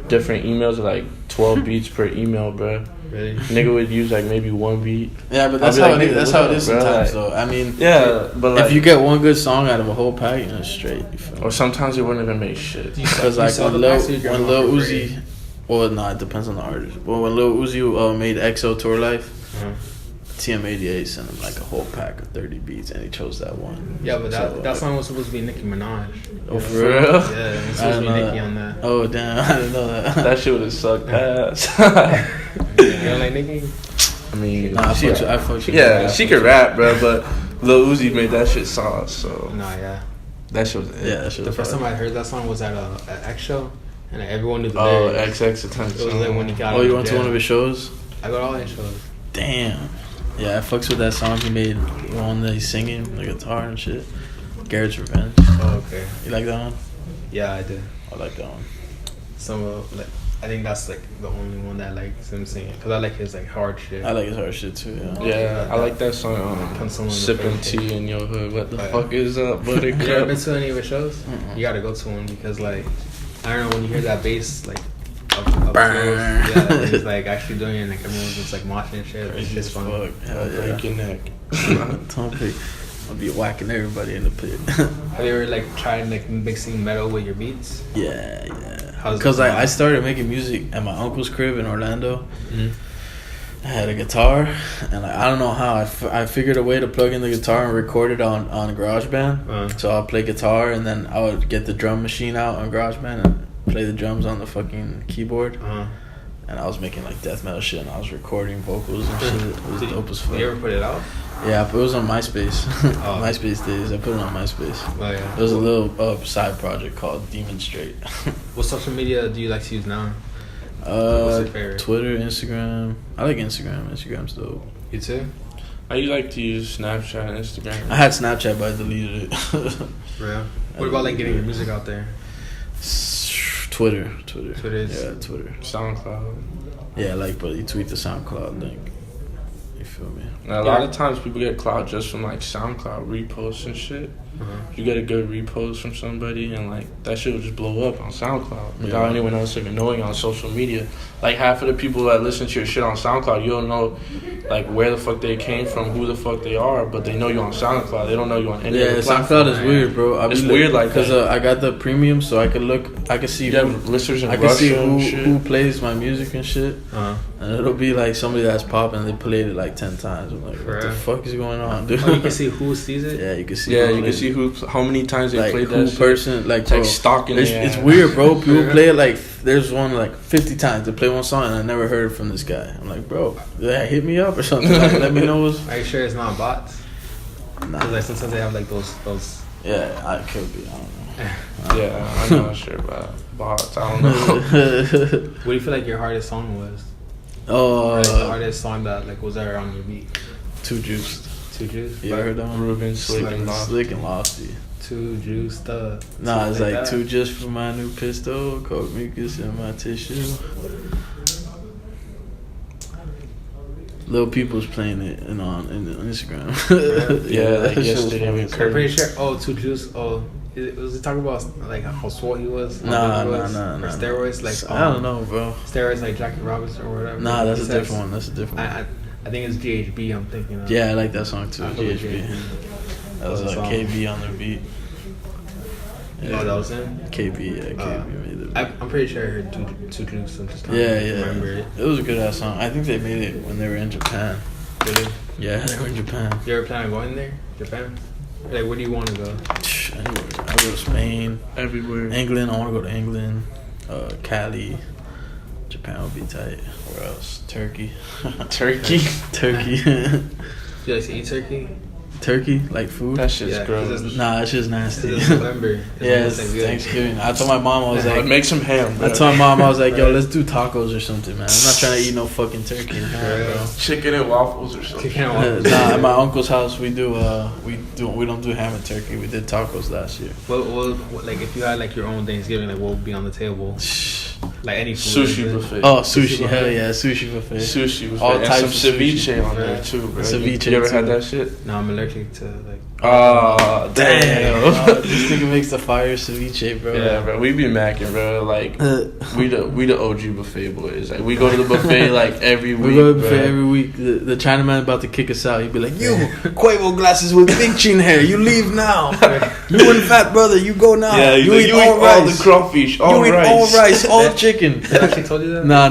Speaker 4: different emails of like 12 beats per email, bro.
Speaker 2: Really?
Speaker 4: Nigga would use like maybe 1 beat.
Speaker 3: Yeah, but that's how it is. That's how it is sometimes. Though I mean,
Speaker 4: yeah, but like,
Speaker 3: if you get 1 good song out of a whole pack, you're straight.
Speaker 4: Or sometimes it wouldn't even make shit.
Speaker 3: Because like when Lil Uzi, well, no, it depends on the artist. Well, when Lil Uzi made EXO Tour Life, TM88 sent him like a whole pack of 30 beats, and he chose that one.
Speaker 2: Yeah, but that song was supposed to be Nicki Minaj.
Speaker 3: Oh, for real?
Speaker 2: Yeah, it was supposed to be Nicki on that.
Speaker 3: Oh, damn, I didn't know that.
Speaker 4: That shit would have sucked ass.
Speaker 2: You don't like Nicki?
Speaker 4: I mean,
Speaker 3: nah, she
Speaker 4: could rap, bro, but Lil Uzi made that shit sauce, so.
Speaker 2: Nah, yeah.
Speaker 4: That shit was it.
Speaker 3: Yeah, that shit was
Speaker 2: the first time I heard that song was at an X show, and everyone knew the
Speaker 4: lyrics.
Speaker 2: Oh,
Speaker 4: XX Attention.
Speaker 2: It was like when he got
Speaker 3: you went to one of his shows?
Speaker 2: I go to all his shows.
Speaker 3: Damn. Yeah, I fucks with that song he made, one that he's singing, the guitar and shit. Garrett's Revenge.
Speaker 2: Oh, okay.
Speaker 3: You like that one?
Speaker 2: Yeah, I did.
Speaker 3: I like that one.
Speaker 2: Some like I think that's like the only one that I like him singing because I like his like hard shit.
Speaker 3: I like his hard shit too.
Speaker 4: Yeah, I like that song. Sipping tea in your hood. What the fuck is up, Buttercup?
Speaker 2: You ever been to any of his shows? You gotta go to one because like I don't know when you hear that bass like up close, he's like actually doing it, like everyone's just like moshing and shit. It's just fun.
Speaker 3: Hell yeah.
Speaker 4: Break your neck.
Speaker 3: Don't pick. I'll be whacking everybody in the pit.
Speaker 2: Have you ever like tried like mixing metal with your beats?
Speaker 3: Yeah.
Speaker 2: How's
Speaker 3: Because
Speaker 2: it going?
Speaker 3: I started making music at my uncle's crib in Orlando.
Speaker 2: Mhm.
Speaker 3: I had a guitar, and I don't know how I figured a way to plug in the guitar and record it on GarageBand. So I'll play guitar, and then I would get the drum machine out on GarageBand and play the drums on the fucking keyboard. And I was making like death metal shit, and I was recording vocals and shit. It was dope as fuck.
Speaker 2: Did you ever put it out?
Speaker 3: Yeah, but it was on MySpace. MySpace days. I put it on MySpace.
Speaker 2: Oh yeah.
Speaker 3: There was a little side project called Demon Straight.
Speaker 2: What social media do you like to use now? What's your favorite?
Speaker 3: Twitter, Instagram. I like Instagram. Instagram's dope.
Speaker 2: You too?
Speaker 4: I like to use Snapchat and Instagram.
Speaker 3: I had Snapchat, but I deleted it.
Speaker 2: Real. What about like getting your music out there?
Speaker 3: Twitter.
Speaker 2: Twitter.
Speaker 3: Yeah, Twitter.
Speaker 4: SoundCloud.
Speaker 3: Yeah, but you tweet the SoundCloud link. You feel me?
Speaker 4: Now, a lot of times people get clout just from like SoundCloud reposts and shit. You get a good repost from somebody, and like that shit will just blow up on SoundCloud without anyone else even knowing on social media. Like half of the people that listen to your shit on SoundCloud, you don't know like where the fuck they came from, who the fuck they are, but they know you on SoundCloud. They don't know you on any other platform.
Speaker 3: SoundCloud is weird, bro.
Speaker 4: It's weird like that.
Speaker 3: Because I got the premium, so I can see.
Speaker 4: You have listeners in
Speaker 3: I can see
Speaker 4: Russia and shit.
Speaker 3: who plays my music and shit. And it'll be like somebody that's popping. They played it like 10 times. I'm like, what the fuck is going on, dude?
Speaker 2: Oh, you can see who sees it.
Speaker 3: Yeah, you can see.
Speaker 4: Yeah, you can see how many times they
Speaker 3: like
Speaker 4: played
Speaker 3: who
Speaker 4: that shit.
Speaker 3: person like
Speaker 4: It's like
Speaker 3: bro,
Speaker 4: stalking.
Speaker 3: It's weird, bro. People play it like there's one like 50 times. They play one song and I never heard from this guy. I'm like, bro, did that hit me up or something? Like, let me know.
Speaker 2: Are you sure it's not bots?
Speaker 3: Nah.
Speaker 2: Because like sometimes they have like those.
Speaker 3: Yeah, I could be. I don't know.
Speaker 4: Yeah, I'm not sure about bots. I don't know.
Speaker 2: What do you feel like your hardest song was?
Speaker 3: Oh,
Speaker 2: Like the hardest song that like was there on your beat?
Speaker 3: Too Juiced.
Speaker 2: Too Juiced.
Speaker 3: You heard that one?
Speaker 4: Ruben, Slick and Lofty.
Speaker 3: Slick and Lofty.
Speaker 2: Too Juiced up.
Speaker 3: Nah, it's like
Speaker 2: that.
Speaker 3: two just for my new pistol, coke mucus in my tissue. Little People's playing it on Instagram.
Speaker 4: Yeah, like
Speaker 3: that shit was
Speaker 4: yesterday
Speaker 3: funny
Speaker 4: we
Speaker 3: as
Speaker 2: I'm
Speaker 3: hell.
Speaker 2: pretty sure. Oh, Too Juiced. Oh, was he talking about like how swole he was?
Speaker 3: Nah.
Speaker 2: Or steroids, like
Speaker 3: I don't know, bro.
Speaker 2: steroids like Jackie Robinson or whatever.
Speaker 3: Nah, that's
Speaker 2: He
Speaker 3: a
Speaker 2: says-
Speaker 3: different one. That's a different one.
Speaker 2: I think it's GHB. I'm thinking of.
Speaker 3: Yeah, I like that song too.
Speaker 2: I fuck with
Speaker 3: GHB. That was
Speaker 2: What's the
Speaker 3: like
Speaker 2: song?
Speaker 3: KB on their beat.
Speaker 2: Oh, that was him.
Speaker 3: KB, yeah, KB made it.
Speaker 2: I'm pretty sure I heard Two Juiced. I'm just trying
Speaker 3: Yeah,
Speaker 2: to
Speaker 3: yeah.
Speaker 2: remember it.
Speaker 3: It was a good ass song. I think they made it when they were in Japan.
Speaker 2: Really?
Speaker 3: Yeah, they were in Japan.
Speaker 2: You ever plan on going there, Japan? Like, where do you want to go?
Speaker 3: Anywhere. I go to Spain,
Speaker 4: Everywhere.
Speaker 3: England. I want to go to England, Cali. Japan would be tight. Where else? Turkey.
Speaker 4: Turkey.
Speaker 3: Turkey.
Speaker 2: Do you like to eat turkey?
Speaker 3: Turkey, like food.
Speaker 4: That shit's
Speaker 2: Yeah,
Speaker 4: gross.
Speaker 2: 'cause it's-
Speaker 3: Nah, it's just nasty.
Speaker 2: It's November.
Speaker 3: Yeah, it's
Speaker 2: almost like good.
Speaker 3: Thanksgiving. I told my mom, I was like,
Speaker 4: Make some ham, bro.
Speaker 3: I told my mom, I was like, yo, let's do tacos or something, man. I'm not trying to eat no fucking turkey and ham, bro.
Speaker 4: Chicken and waffles or something.
Speaker 2: Chicken and waffles.
Speaker 3: Nah, at my uncle's house we don't do ham and turkey. We did tacos last year.
Speaker 2: What, like, if you had like your own Thanksgiving, like, what would be on the table? Like any food.
Speaker 4: Sushi buffet.
Speaker 3: Oh, sushi, hell yeah, sushi buffet.
Speaker 4: Sushi buffet.
Speaker 3: All
Speaker 4: And
Speaker 3: types
Speaker 4: some
Speaker 3: of
Speaker 4: ceviche
Speaker 3: sushi.
Speaker 4: on there too, bro.
Speaker 3: Ceviche
Speaker 4: You ever
Speaker 3: too.
Speaker 4: had that shit?
Speaker 2: No, I'm allergic to like.
Speaker 4: Oh, damn.
Speaker 3: This nigga makes the fire ceviche, bro.
Speaker 4: Yeah, bro. We be macking, bro. Like we the OG buffet boys. Like we go to the buffet like every week.
Speaker 3: We go to the
Speaker 4: bro.
Speaker 3: buffet every week. The Chinaman about to kick us out. He'd be like, "You Quavo glasses with big chin hair. You leave now. You and fat brother, you go now.
Speaker 4: Yeah,
Speaker 3: you
Speaker 4: like,
Speaker 3: eat
Speaker 4: you
Speaker 3: all
Speaker 4: eat
Speaker 3: rice.
Speaker 4: all the crawfish, all
Speaker 3: you
Speaker 4: rice.
Speaker 3: eat all rice, all chicken."
Speaker 2: They actually told you that?
Speaker 3: Nah.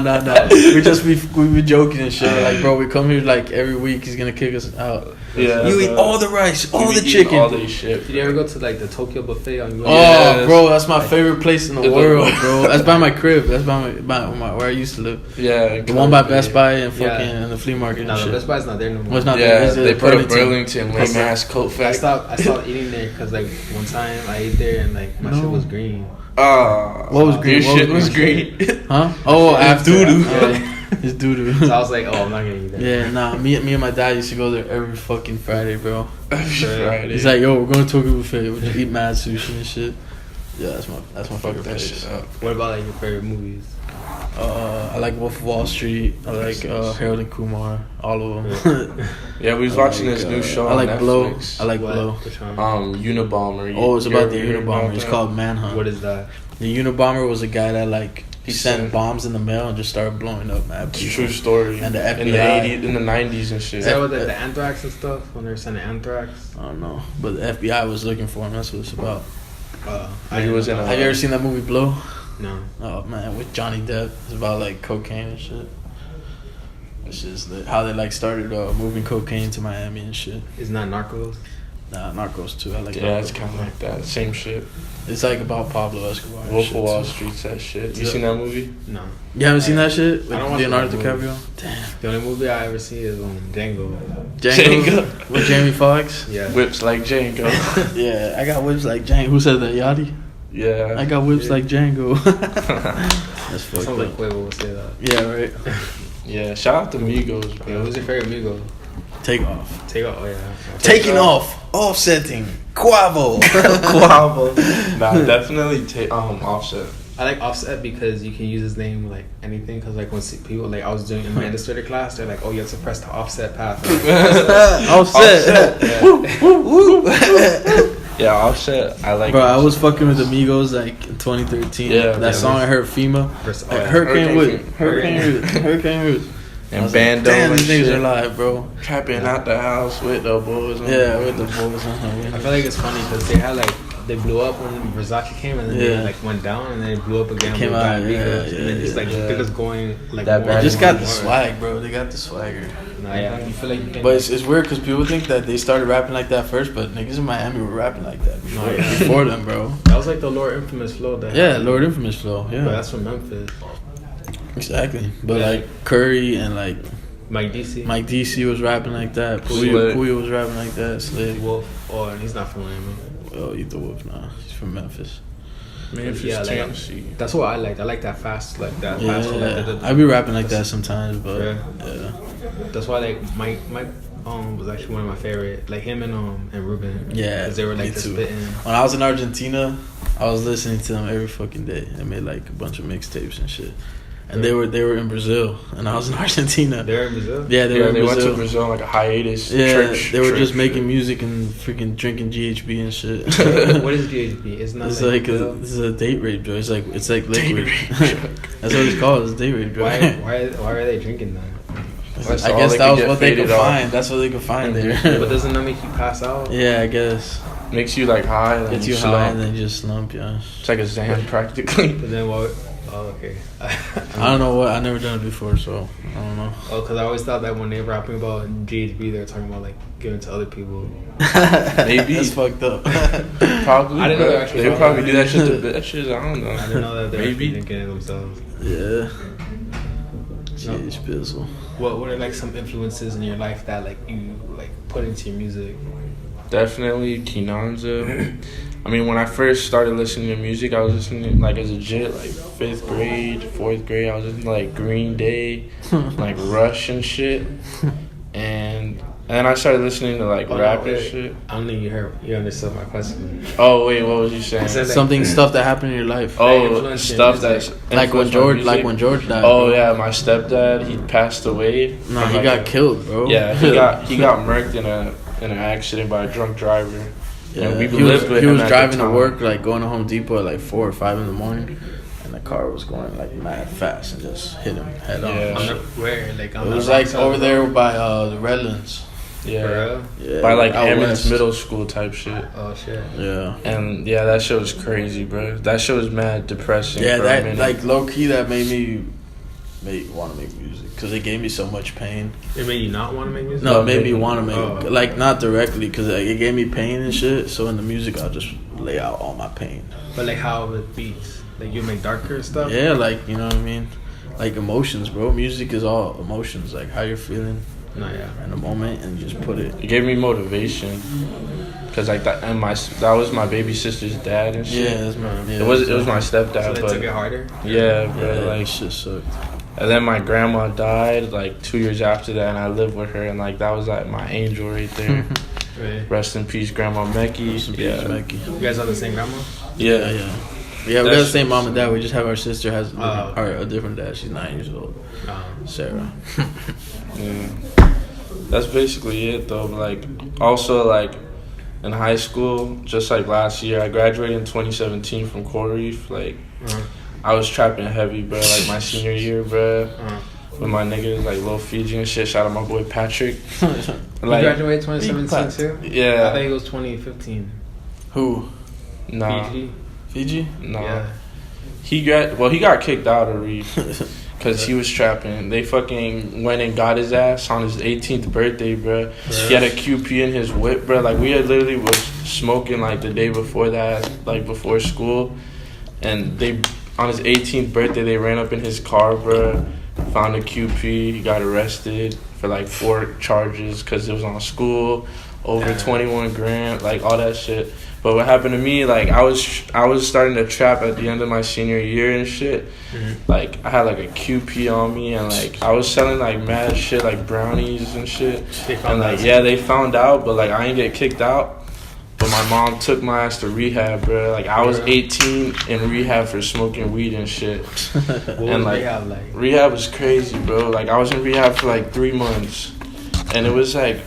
Speaker 3: We be joking and shit. Like, bro, we come here like every week. He's gonna kick us out.
Speaker 4: Yeah,
Speaker 3: You eat
Speaker 4: bro.
Speaker 3: all the rice,
Speaker 4: We
Speaker 3: all
Speaker 4: be
Speaker 3: the
Speaker 4: eating
Speaker 3: chicken.
Speaker 4: all this shit.
Speaker 2: Did you ever go to like the Tokyo buffet on?
Speaker 3: Oh,
Speaker 4: Yes.
Speaker 3: bro, that's my favorite place in the
Speaker 4: It's
Speaker 3: world,
Speaker 4: a-
Speaker 3: bro. That's by my crib. That's by my where I used to live.
Speaker 4: Yeah,
Speaker 3: The one by Best Buy and fucking
Speaker 2: Yeah.
Speaker 3: and the flea market
Speaker 2: No,
Speaker 3: and
Speaker 2: the
Speaker 3: shit.
Speaker 2: Best Buy's not there no more.
Speaker 3: Well, it's not
Speaker 4: Yeah,
Speaker 3: there.
Speaker 4: they
Speaker 3: It's
Speaker 4: put a
Speaker 3: Burlington.
Speaker 4: Burlington lame ass coat
Speaker 2: I
Speaker 4: factory.
Speaker 2: stopped eating there because like one time I ate there and like my shit was green.
Speaker 4: Ah,
Speaker 3: What was green?
Speaker 4: Your
Speaker 3: What
Speaker 4: shit
Speaker 3: was
Speaker 4: was green.
Speaker 3: Huh? Oh, after
Speaker 4: doo-doo.
Speaker 3: It's doo doo.
Speaker 2: So I was like, oh, I'm not gonna eat that.
Speaker 3: Yeah, nah. Me and my dad used to go there every fucking Friday, bro.
Speaker 4: Friday.
Speaker 3: He's like, yo, we're going to Tokyo buffet. We just eat mad sushi and shit. Yeah, that's my
Speaker 4: fuck
Speaker 3: favorite
Speaker 4: that
Speaker 3: place.
Speaker 4: shit up.
Speaker 2: What about like your favorite movies?
Speaker 3: I like Wolf of Wall Street. I like Harold and Kumar. All of them.
Speaker 4: Yeah, we was watching this new show.
Speaker 3: I like
Speaker 4: on
Speaker 3: Blow.
Speaker 4: Netflix.
Speaker 3: I like
Speaker 2: What?
Speaker 3: Blow.
Speaker 2: Which one?
Speaker 4: Unabomber.
Speaker 3: Oh, it's about the
Speaker 4: You ever heard
Speaker 3: Unabomber.
Speaker 4: about
Speaker 3: It's
Speaker 4: that?
Speaker 3: called Manhunt.
Speaker 2: What is that?
Speaker 3: The Unabomber was a guy that he
Speaker 4: He
Speaker 3: sent
Speaker 4: sent-
Speaker 3: bombs in the mail and just started blowing up, man.
Speaker 4: It's a true story.
Speaker 3: And the
Speaker 4: in the
Speaker 3: FBI.
Speaker 4: 80s, in the 90s and shit.
Speaker 2: Is that what the anthrax and stuff? When they were sending anthrax?
Speaker 3: I don't know, but the FBI was looking for him. That's what it's about.
Speaker 4: He was in a-
Speaker 3: Have you ever seen that movie Blow?
Speaker 2: No.
Speaker 3: Oh man, with Johnny Depp. It's about like cocaine and shit. It's just how they started moving cocaine to Miami and shit.
Speaker 2: It's not Narcos?
Speaker 3: Nah, Narcos too. I like.
Speaker 4: Yeah, it's
Speaker 3: Narcos.
Speaker 4: kind of like that. Same shit.
Speaker 3: It's like about Pablo Escobar. and
Speaker 4: Wolf
Speaker 3: shit,
Speaker 4: of Wall
Speaker 3: too.
Speaker 4: Street's that shit. You
Speaker 3: Yeah.
Speaker 4: seen that movie?
Speaker 2: No.
Speaker 3: You haven't seen that shit?
Speaker 2: I
Speaker 3: With
Speaker 2: don't watch
Speaker 3: Leonardo
Speaker 2: that movie.
Speaker 3: DiCaprio? Damn.
Speaker 2: The only movie I ever see is Django.
Speaker 3: Django. With Jamie Foxx?
Speaker 2: Yeah.
Speaker 4: Whips like Django.
Speaker 3: Yeah, I got whips like Django. Who said that? Yachty?
Speaker 4: Yeah.
Speaker 3: I got whips
Speaker 2: Yeah.
Speaker 3: like Django. That's fucked
Speaker 2: Sounds like
Speaker 3: up.
Speaker 2: Quavo would say that.
Speaker 3: Yeah, right.
Speaker 4: Yeah. Shout out to Migos,
Speaker 2: Yeah,
Speaker 4: bro.
Speaker 2: who's your favorite Migo?
Speaker 3: Take off.
Speaker 2: Take off. Oh, yeah.
Speaker 3: Taking off. Offsetting. Quavo.
Speaker 4: Nah, definitely Offset.
Speaker 2: I like Offset because you can use his name like anything. Cause like when people I was doing in my illustrator class, they're like, "Oh, you have to press the offset path."
Speaker 3: Offset.
Speaker 2: Yeah.
Speaker 4: Yeah, Offset. I like.
Speaker 3: Bro, I
Speaker 4: Offset.
Speaker 3: was fucking with the Migos like in 2013.
Speaker 4: Yeah,
Speaker 3: that
Speaker 4: yeah,
Speaker 3: song I heard FEMA.
Speaker 2: Versus-
Speaker 3: Like,
Speaker 2: yeah.
Speaker 3: Hurricane Wood.
Speaker 4: Hurricane.
Speaker 3: Hurricane Wood. I
Speaker 4: And
Speaker 3: was like,
Speaker 4: Bando.
Speaker 3: damn,
Speaker 4: and
Speaker 3: these niggas
Speaker 4: shit.
Speaker 3: are live, bro.
Speaker 4: Trapping out the house with the boys.
Speaker 3: Yeah, with the boys.
Speaker 2: I feel like it's funny because they had they blew up when Versace came and then
Speaker 3: Yeah.
Speaker 2: they went down and then they blew up again.
Speaker 3: Came
Speaker 2: with
Speaker 3: out,
Speaker 2: Bad
Speaker 3: yeah,
Speaker 2: Migos,
Speaker 3: yeah,
Speaker 2: and then just
Speaker 3: yeah.
Speaker 2: they're just going like
Speaker 4: That
Speaker 2: more
Speaker 4: bad
Speaker 3: They
Speaker 2: and
Speaker 3: just
Speaker 2: more
Speaker 3: got
Speaker 2: and
Speaker 3: the
Speaker 2: more.
Speaker 3: swag, bro. They got the swagger.
Speaker 2: Nah, yeah, you feel like you can.
Speaker 3: But it's weird because people think that they started rapping like that first, but niggas in Miami were rapping like that before,
Speaker 2: Oh, yeah.
Speaker 3: before them, bro.
Speaker 2: that was like the Lord Infamous flow. That
Speaker 3: Yeah, Lord Infamous flow.
Speaker 2: But
Speaker 3: Yeah,
Speaker 2: that's from Memphis.
Speaker 3: exactly. But
Speaker 2: Yeah.
Speaker 3: like Curry and like
Speaker 2: Mike DC.
Speaker 3: Mike DC was rapping like that.
Speaker 4: Slick.
Speaker 3: Pouya was rapping like that. Slick.
Speaker 2: Wolf. Oh, and he's not from Miami.
Speaker 3: Oh, he's the Wolf now. He's from Memphis.
Speaker 4: Memphis,
Speaker 2: Yeah, like-
Speaker 4: Tennessee.
Speaker 2: That's what I liked. I like that fast, like that
Speaker 3: Yeah,
Speaker 2: fast. Like,
Speaker 3: I be rapping like that sometimes, but
Speaker 2: Yeah.
Speaker 3: yeah.
Speaker 2: That's why like Mike was actually one of my favorite. Like him and Ruben.
Speaker 3: Yeah,
Speaker 2: because they were like
Speaker 3: me
Speaker 2: the
Speaker 3: too.
Speaker 2: spitting.
Speaker 3: When I was in Argentina, I was listening to them every fucking day. They made like a bunch of mixtapes and shit. And they were in Brazil, and I was in Argentina.
Speaker 2: They're in Brazil.
Speaker 3: Yeah, they were in
Speaker 4: They went
Speaker 3: Brazil.
Speaker 4: to Brazil on like a hiatus.
Speaker 3: Yeah,
Speaker 4: church,
Speaker 3: they were
Speaker 4: church
Speaker 3: just
Speaker 4: shit.
Speaker 3: making music and freaking drinking GHB and shit.
Speaker 2: What is GHB? It's not
Speaker 3: It's
Speaker 2: like
Speaker 3: like
Speaker 2: Brazil?
Speaker 3: this is a date rape drug. It's like liquid.
Speaker 4: rape
Speaker 3: That's what it's called. It's date rape drug.
Speaker 2: why are they drinking that?
Speaker 4: That's
Speaker 3: I
Speaker 4: all
Speaker 3: guess
Speaker 4: they
Speaker 3: that
Speaker 4: could
Speaker 3: was
Speaker 4: get
Speaker 3: what they could
Speaker 4: faded off.
Speaker 3: find. That's what they could find there.
Speaker 2: But doesn't that make you pass out?
Speaker 3: Yeah, I guess.
Speaker 4: Makes you like high. Then
Speaker 3: Gets you
Speaker 4: slump.
Speaker 3: high and then you just slump. Yeah.
Speaker 4: It's like a Xan practically.
Speaker 2: But then what? Oh, okay.
Speaker 3: I don't know what. I never done it before, so I don't know.
Speaker 2: Oh, because I always thought that when they were rapping about GHB, they were talking about like giving to other people.
Speaker 4: Maybe.
Speaker 3: That's fucked up.
Speaker 4: Probably.
Speaker 2: I didn't know
Speaker 4: bro.
Speaker 2: they actually
Speaker 4: They would probably
Speaker 2: did
Speaker 4: do that shit to bitches. I don't know.
Speaker 2: I didn't know that they were
Speaker 4: Maybe.
Speaker 2: drinking it themselves.
Speaker 3: Yeah. Jeez, Bizzle.
Speaker 2: What are like some influences in your life that like you like put into your music?
Speaker 4: Definitely Keenanza. I mean, when I first started listening to music, I was listening like as a legit like 5th grade, 4th grade. I was listening to like Green Day, like Rush and shit. And then I started listening to like rap and shit.
Speaker 2: I don't think you understood my question.
Speaker 4: Oh wait, what was you saying?
Speaker 2: I said,
Speaker 3: Stuff that happened in your life.
Speaker 4: Oh,
Speaker 2: influenced your
Speaker 4: stuff
Speaker 2: music.
Speaker 4: that's
Speaker 3: like when
Speaker 4: influenced my
Speaker 3: George
Speaker 4: music.
Speaker 3: died.
Speaker 4: Oh
Speaker 3: bro.
Speaker 4: yeah, my stepdad, he passed away.
Speaker 3: No,
Speaker 4: from,
Speaker 3: he
Speaker 4: like,
Speaker 3: got killed, bro.
Speaker 4: Yeah, he got murked in an accident by a drunk driver.
Speaker 3: Yeah,
Speaker 4: And we
Speaker 3: he
Speaker 4: lived
Speaker 3: was,
Speaker 4: with
Speaker 3: he
Speaker 4: him
Speaker 3: was
Speaker 4: at the
Speaker 3: driving to
Speaker 4: time.
Speaker 3: work, like going to Home Depot at like 4 or 5 in the morning, and the car was going like mad fast and just hit him head on.
Speaker 4: Yeah.
Speaker 2: On the, where like on
Speaker 3: It
Speaker 2: the
Speaker 3: was
Speaker 2: wrong
Speaker 3: like
Speaker 2: side
Speaker 3: over
Speaker 2: of the
Speaker 3: there
Speaker 2: road?
Speaker 3: by the Redlands.
Speaker 4: Yeah,
Speaker 2: For real?
Speaker 3: Yeah,
Speaker 4: by like
Speaker 3: out
Speaker 4: Emmons
Speaker 3: west.
Speaker 4: Middle School type shit.
Speaker 2: Oh shit.
Speaker 3: Yeah,
Speaker 4: And yeah, that show was crazy, bro. That show was mad depressing.
Speaker 3: yeah.
Speaker 4: for a
Speaker 3: That
Speaker 4: minute.
Speaker 3: like low key that made me want to make music because it gave me so much pain.
Speaker 2: It made you not want to make music?
Speaker 3: No,
Speaker 4: No,
Speaker 3: it made me
Speaker 4: maybe-
Speaker 3: want to make
Speaker 2: oh.
Speaker 3: like not directly because like, it gave me pain and shit. So in the music, I'll just lay out all my pain.
Speaker 2: But like how with beats, like you make darker stuff.
Speaker 3: Yeah, like you know what I mean. Like emotions, bro. Music is all emotions. Like how you're feeling
Speaker 2: No, yeah.
Speaker 3: in a moment, and just put it.
Speaker 4: It gave me motivation, cause like that and that was my baby sister's dad and shit.
Speaker 3: Yeah, that's my. Yeah,
Speaker 4: It was my
Speaker 2: So
Speaker 4: stepdad,
Speaker 2: they
Speaker 4: but
Speaker 2: took it harder.
Speaker 4: yeah, bro.
Speaker 3: Yeah,
Speaker 4: Like,
Speaker 3: like shit sucked.
Speaker 4: and then my grandma died like 2 years after that, and I lived with her, and like that was like my angel right there.
Speaker 2: Right.
Speaker 4: Rest in peace, Grandma Mecky.
Speaker 3: Some
Speaker 4: Yeah,
Speaker 3: Becky.
Speaker 2: You guys are the same grandma?
Speaker 3: Yeah, yeah. Yeah, we got the same mom and dad. We just have our sister has a different dad. She's 9 years old. Sarah.
Speaker 4: Yeah. That's basically it though. Like also like in high school, just like last year, I graduated in 2017 from Coral Reef. Like I was trapping heavy, bro. Like my senior year, bro. With my niggas like Lil Fiji and shit. Shout out my boy Patrick.
Speaker 2: Like, you graduated 2017 too?
Speaker 4: Yeah.
Speaker 2: I think it was 2015.
Speaker 3: Who?
Speaker 4: Nah.
Speaker 3: Fiji?
Speaker 4: Nah.
Speaker 2: Yeah.
Speaker 4: He got kicked out of Reef because he was trapping. They fucking went and got his ass on his 18th birthday, bro. He had a QP in his whip, bro. Like we had literally was smoking like the day before that, like before school, and they on his 18th birthday they ran up in his car, bro. Found a QP. He got arrested for like 4 charges because it was on school, over 21 grand, like all that shit. But what happened to me, like I was starting to trap at the end of my senior year and shit. Like I had like a QP on me and like I was selling like mad shit like brownies and shit. And like they found out, but like I didn't get kicked out. But my mom took my ass to rehab, bro. Like I was 18 in rehab for smoking weed and shit. And like rehab was crazy, bro. Like I was in rehab for like 3 months, and it was like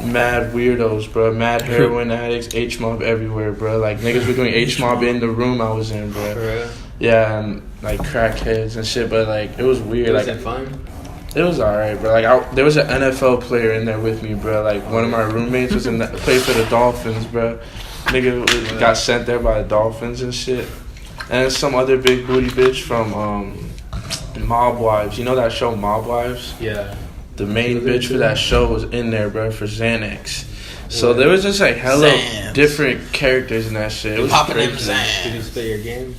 Speaker 4: mad weirdos, bro. Mad heroin addicts, H-mob everywhere, bro. Like niggas were doing H-mob in the room I was in, bro. Yeah, and like crackheads and shit. But like it was weird.
Speaker 2: Was
Speaker 4: like,
Speaker 2: it fun?
Speaker 4: It was alright, bro. Like there was an NFL player in there with me, bro. Like one of my roommates was played for the Dolphins, bro. Nigga got sent there by the Dolphins and shit. And some other big booty bitch from Mob Wives. You know that show Mob Wives?
Speaker 2: Yeah.
Speaker 4: The main bitch for that show was in there, bro, for Xanax. So there was just like hella different characters in that shit. It was crazy.
Speaker 2: Did you spit your game?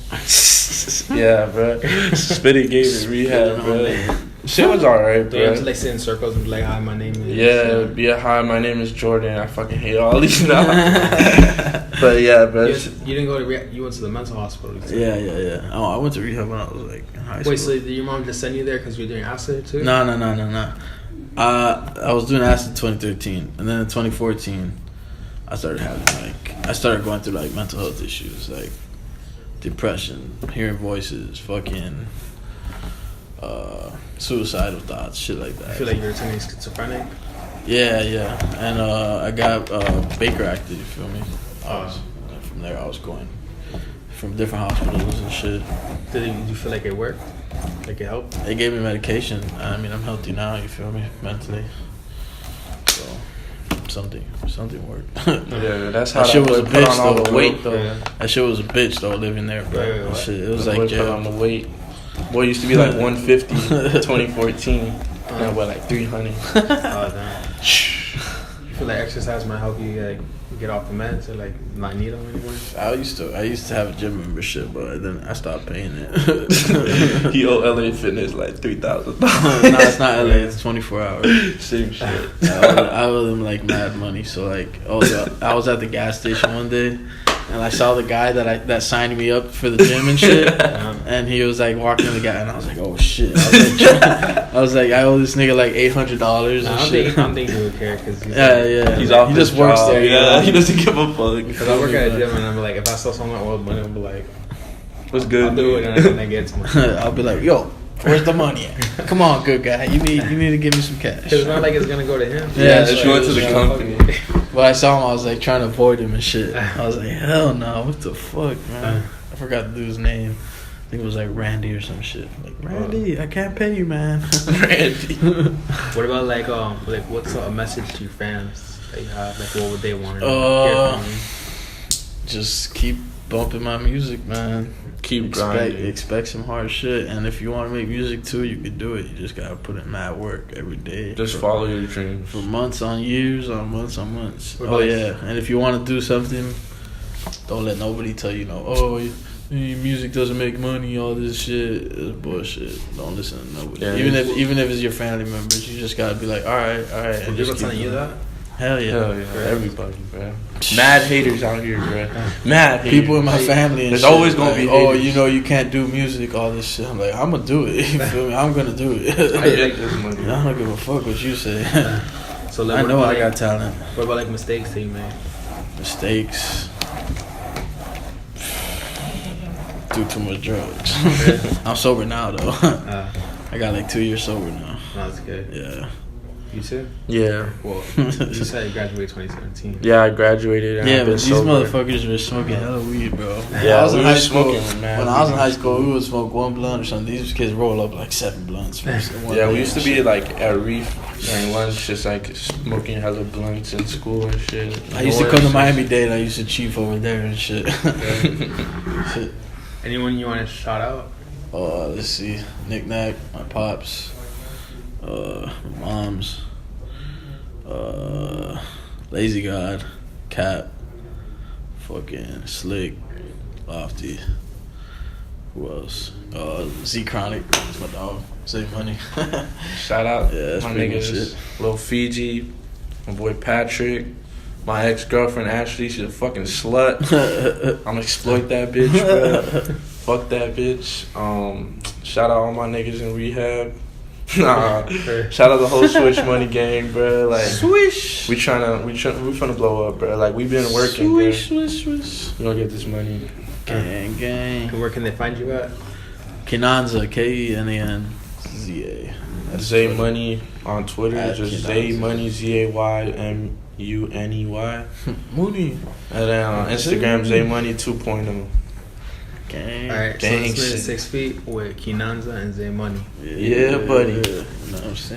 Speaker 4: Yeah, bro. Spit it game in rehab, bro. Shit was alright, bro.
Speaker 2: You have to like sit in circles and be like, hi, my name is...
Speaker 4: Yeah, hi, my name is Jordan. I fucking hate all these now. But yeah, bro.
Speaker 2: You didn't go to rehab, you went to the mental hospital.
Speaker 3: Yeah. Oh, I went to rehab when I was like in high school.
Speaker 2: Wait, so did your mom just send you there because you were doing acid too?
Speaker 3: No. I was doing acid in 2013, and then in 2014, I started going through like mental health issues, like depression, hearing voices, fucking suicidal thoughts, shit like that.
Speaker 2: I feel like you're turning schizophrenic.
Speaker 3: Yeah, and I got Baker acted. You feel me? From there, I was going from different hospitals and shit.
Speaker 2: Did you feel like it worked? Like it helped?
Speaker 3: They gave me medication. I mean, I'm healthy now. You feel me? Mentally. So something worked.
Speaker 4: Yeah, that's how
Speaker 3: that shit was a bitch though.
Speaker 4: The weight though.
Speaker 3: Yeah. That shit was a bitch though. Living there, bro. That shit, it was like
Speaker 4: put on the weight. Boy used to be like 150 2014. Now what, like 300?
Speaker 2: Oh damn. You feel like exercise might help you like get off the meds or like not need them anymore?
Speaker 3: I used to have a gym membership, but then I stopped paying it.
Speaker 4: He owe LA Fitness like $3,000.
Speaker 3: No, it's not LA. It's 24 hours.
Speaker 4: Same shit.
Speaker 3: I owe them like mad money. So like, I was at the gas station one day, and I saw the guy that signed me up for the gym and shit, and he was like walking the guy, and I was like, oh shit. I was like, I owe this nigga like $800 and shit.
Speaker 2: I don't think he would care because
Speaker 3: he's
Speaker 4: off.
Speaker 3: He just works there.
Speaker 4: Yeah, he doesn't give a fuck.
Speaker 2: Because I work at a gym and I'm like, if I saw someone owe money, I'll be like,
Speaker 4: what's good?
Speaker 2: I'll do it and I get some money.
Speaker 3: I'll be like, yo, where's the money at? Come on, good guy. You need to give me some cash.
Speaker 2: Because it's not like it's gonna go to him.
Speaker 3: Yeah,
Speaker 4: it's going to the company.
Speaker 3: But I saw him, I was like trying to avoid him and shit. I was like, hell no, what the fuck, man? I forgot to do his name. I think it was like Randy or some shit. Like, Randy, I can't pay you, man.
Speaker 4: Randy.
Speaker 2: What about like what's a message to your fans that you have? Like, what would they want to hear from you?
Speaker 3: Just keep bumping my music, man.
Speaker 4: Keep grinding.
Speaker 3: Expect some hard shit, and if you want to make music too, you can do it. You just gotta put in mad work every day.
Speaker 4: Just follow your dreams
Speaker 3: for months on years, on months on months. And if you want to do something, don't let nobody tell you music doesn't make money. All this shit is bullshit. Don't listen to nobody. Yeah, even if it's your family members, you just gotta be like, all right.
Speaker 2: And people telling you that?
Speaker 3: Hell yeah.
Speaker 4: Everybody, bro. Mad haters out here, bro. Mad haters.
Speaker 3: People in my family and
Speaker 4: there's
Speaker 3: shit,
Speaker 4: always gonna be haters.
Speaker 3: you can't do music, all this shit. I'm like, I'm gonna do it. You feel me? I'm gonna do it.
Speaker 4: I get this money.
Speaker 3: I don't give a fuck what you say.
Speaker 2: So like,
Speaker 3: I know I got talent.
Speaker 2: What about like mistakes that you made?
Speaker 3: Mistakes. do too much drugs. I'm sober now though. I got like 2 years sober now.
Speaker 2: That's good.
Speaker 3: Yeah.
Speaker 2: You too?
Speaker 4: Yeah.
Speaker 2: Well, you said you graduated 2017.
Speaker 4: Yeah, I graduated. And
Speaker 3: Yeah,
Speaker 4: I've
Speaker 3: but
Speaker 4: been
Speaker 3: these
Speaker 4: sober.
Speaker 3: motherfuckers were smoking hella weed, bro.
Speaker 4: Yeah,
Speaker 3: I was in
Speaker 4: we
Speaker 3: high
Speaker 4: was
Speaker 3: school.
Speaker 4: smoking, man.
Speaker 3: When I was in high school, we would smoke 1 blunt or something. These kids roll up like 7 blunts.
Speaker 4: Yeah, we used to be like at Reef during lunch, just like smoking hella blunts in school and shit.
Speaker 3: I used to come to Miami-Dade. I used to chief over there and shit. Shit.
Speaker 2: Anyone you want to shout out?
Speaker 3: Let's see. Knick Knack, my pops, my moms, Lazy God, Cap, fucking Slick, Lofty. Who else? Z Chronic, that's my dog. ZayMuney.
Speaker 4: Shout out,
Speaker 3: Yeah, that's
Speaker 4: my
Speaker 3: pretty much
Speaker 4: niggas,
Speaker 3: it.
Speaker 4: Lil Fiji, my boy Patrick, my ex-girlfriend Ashley. She's a fucking slut. I'm exploit that bitch, bro. Fuck that bitch. Shout out all my niggas in rehab. Nah, shout out the whole Swish Money gang, bro. Like
Speaker 3: Swish.
Speaker 4: we tryna blow up, bro. Like we been working,
Speaker 3: Swish,
Speaker 4: bro.
Speaker 3: swish, swish.
Speaker 4: We gonna get this money.
Speaker 3: Gang, gang.
Speaker 2: Where can they find you at?
Speaker 3: Keenanza, KENANZA.
Speaker 4: ZayMuney on Twitter.
Speaker 3: At
Speaker 4: Just
Speaker 3: Keenanza.
Speaker 4: ZayMuney, ZayMuney.
Speaker 3: Mooney.
Speaker 4: And then on Instagram, ZayMuney 2.0.
Speaker 3: Gang.
Speaker 2: Alright, so
Speaker 4: Gang
Speaker 2: it's been
Speaker 4: shit.
Speaker 2: 6 feet with Keenanza and ZayMuney.
Speaker 4: Yeah, buddy.
Speaker 3: You know what I'm saying?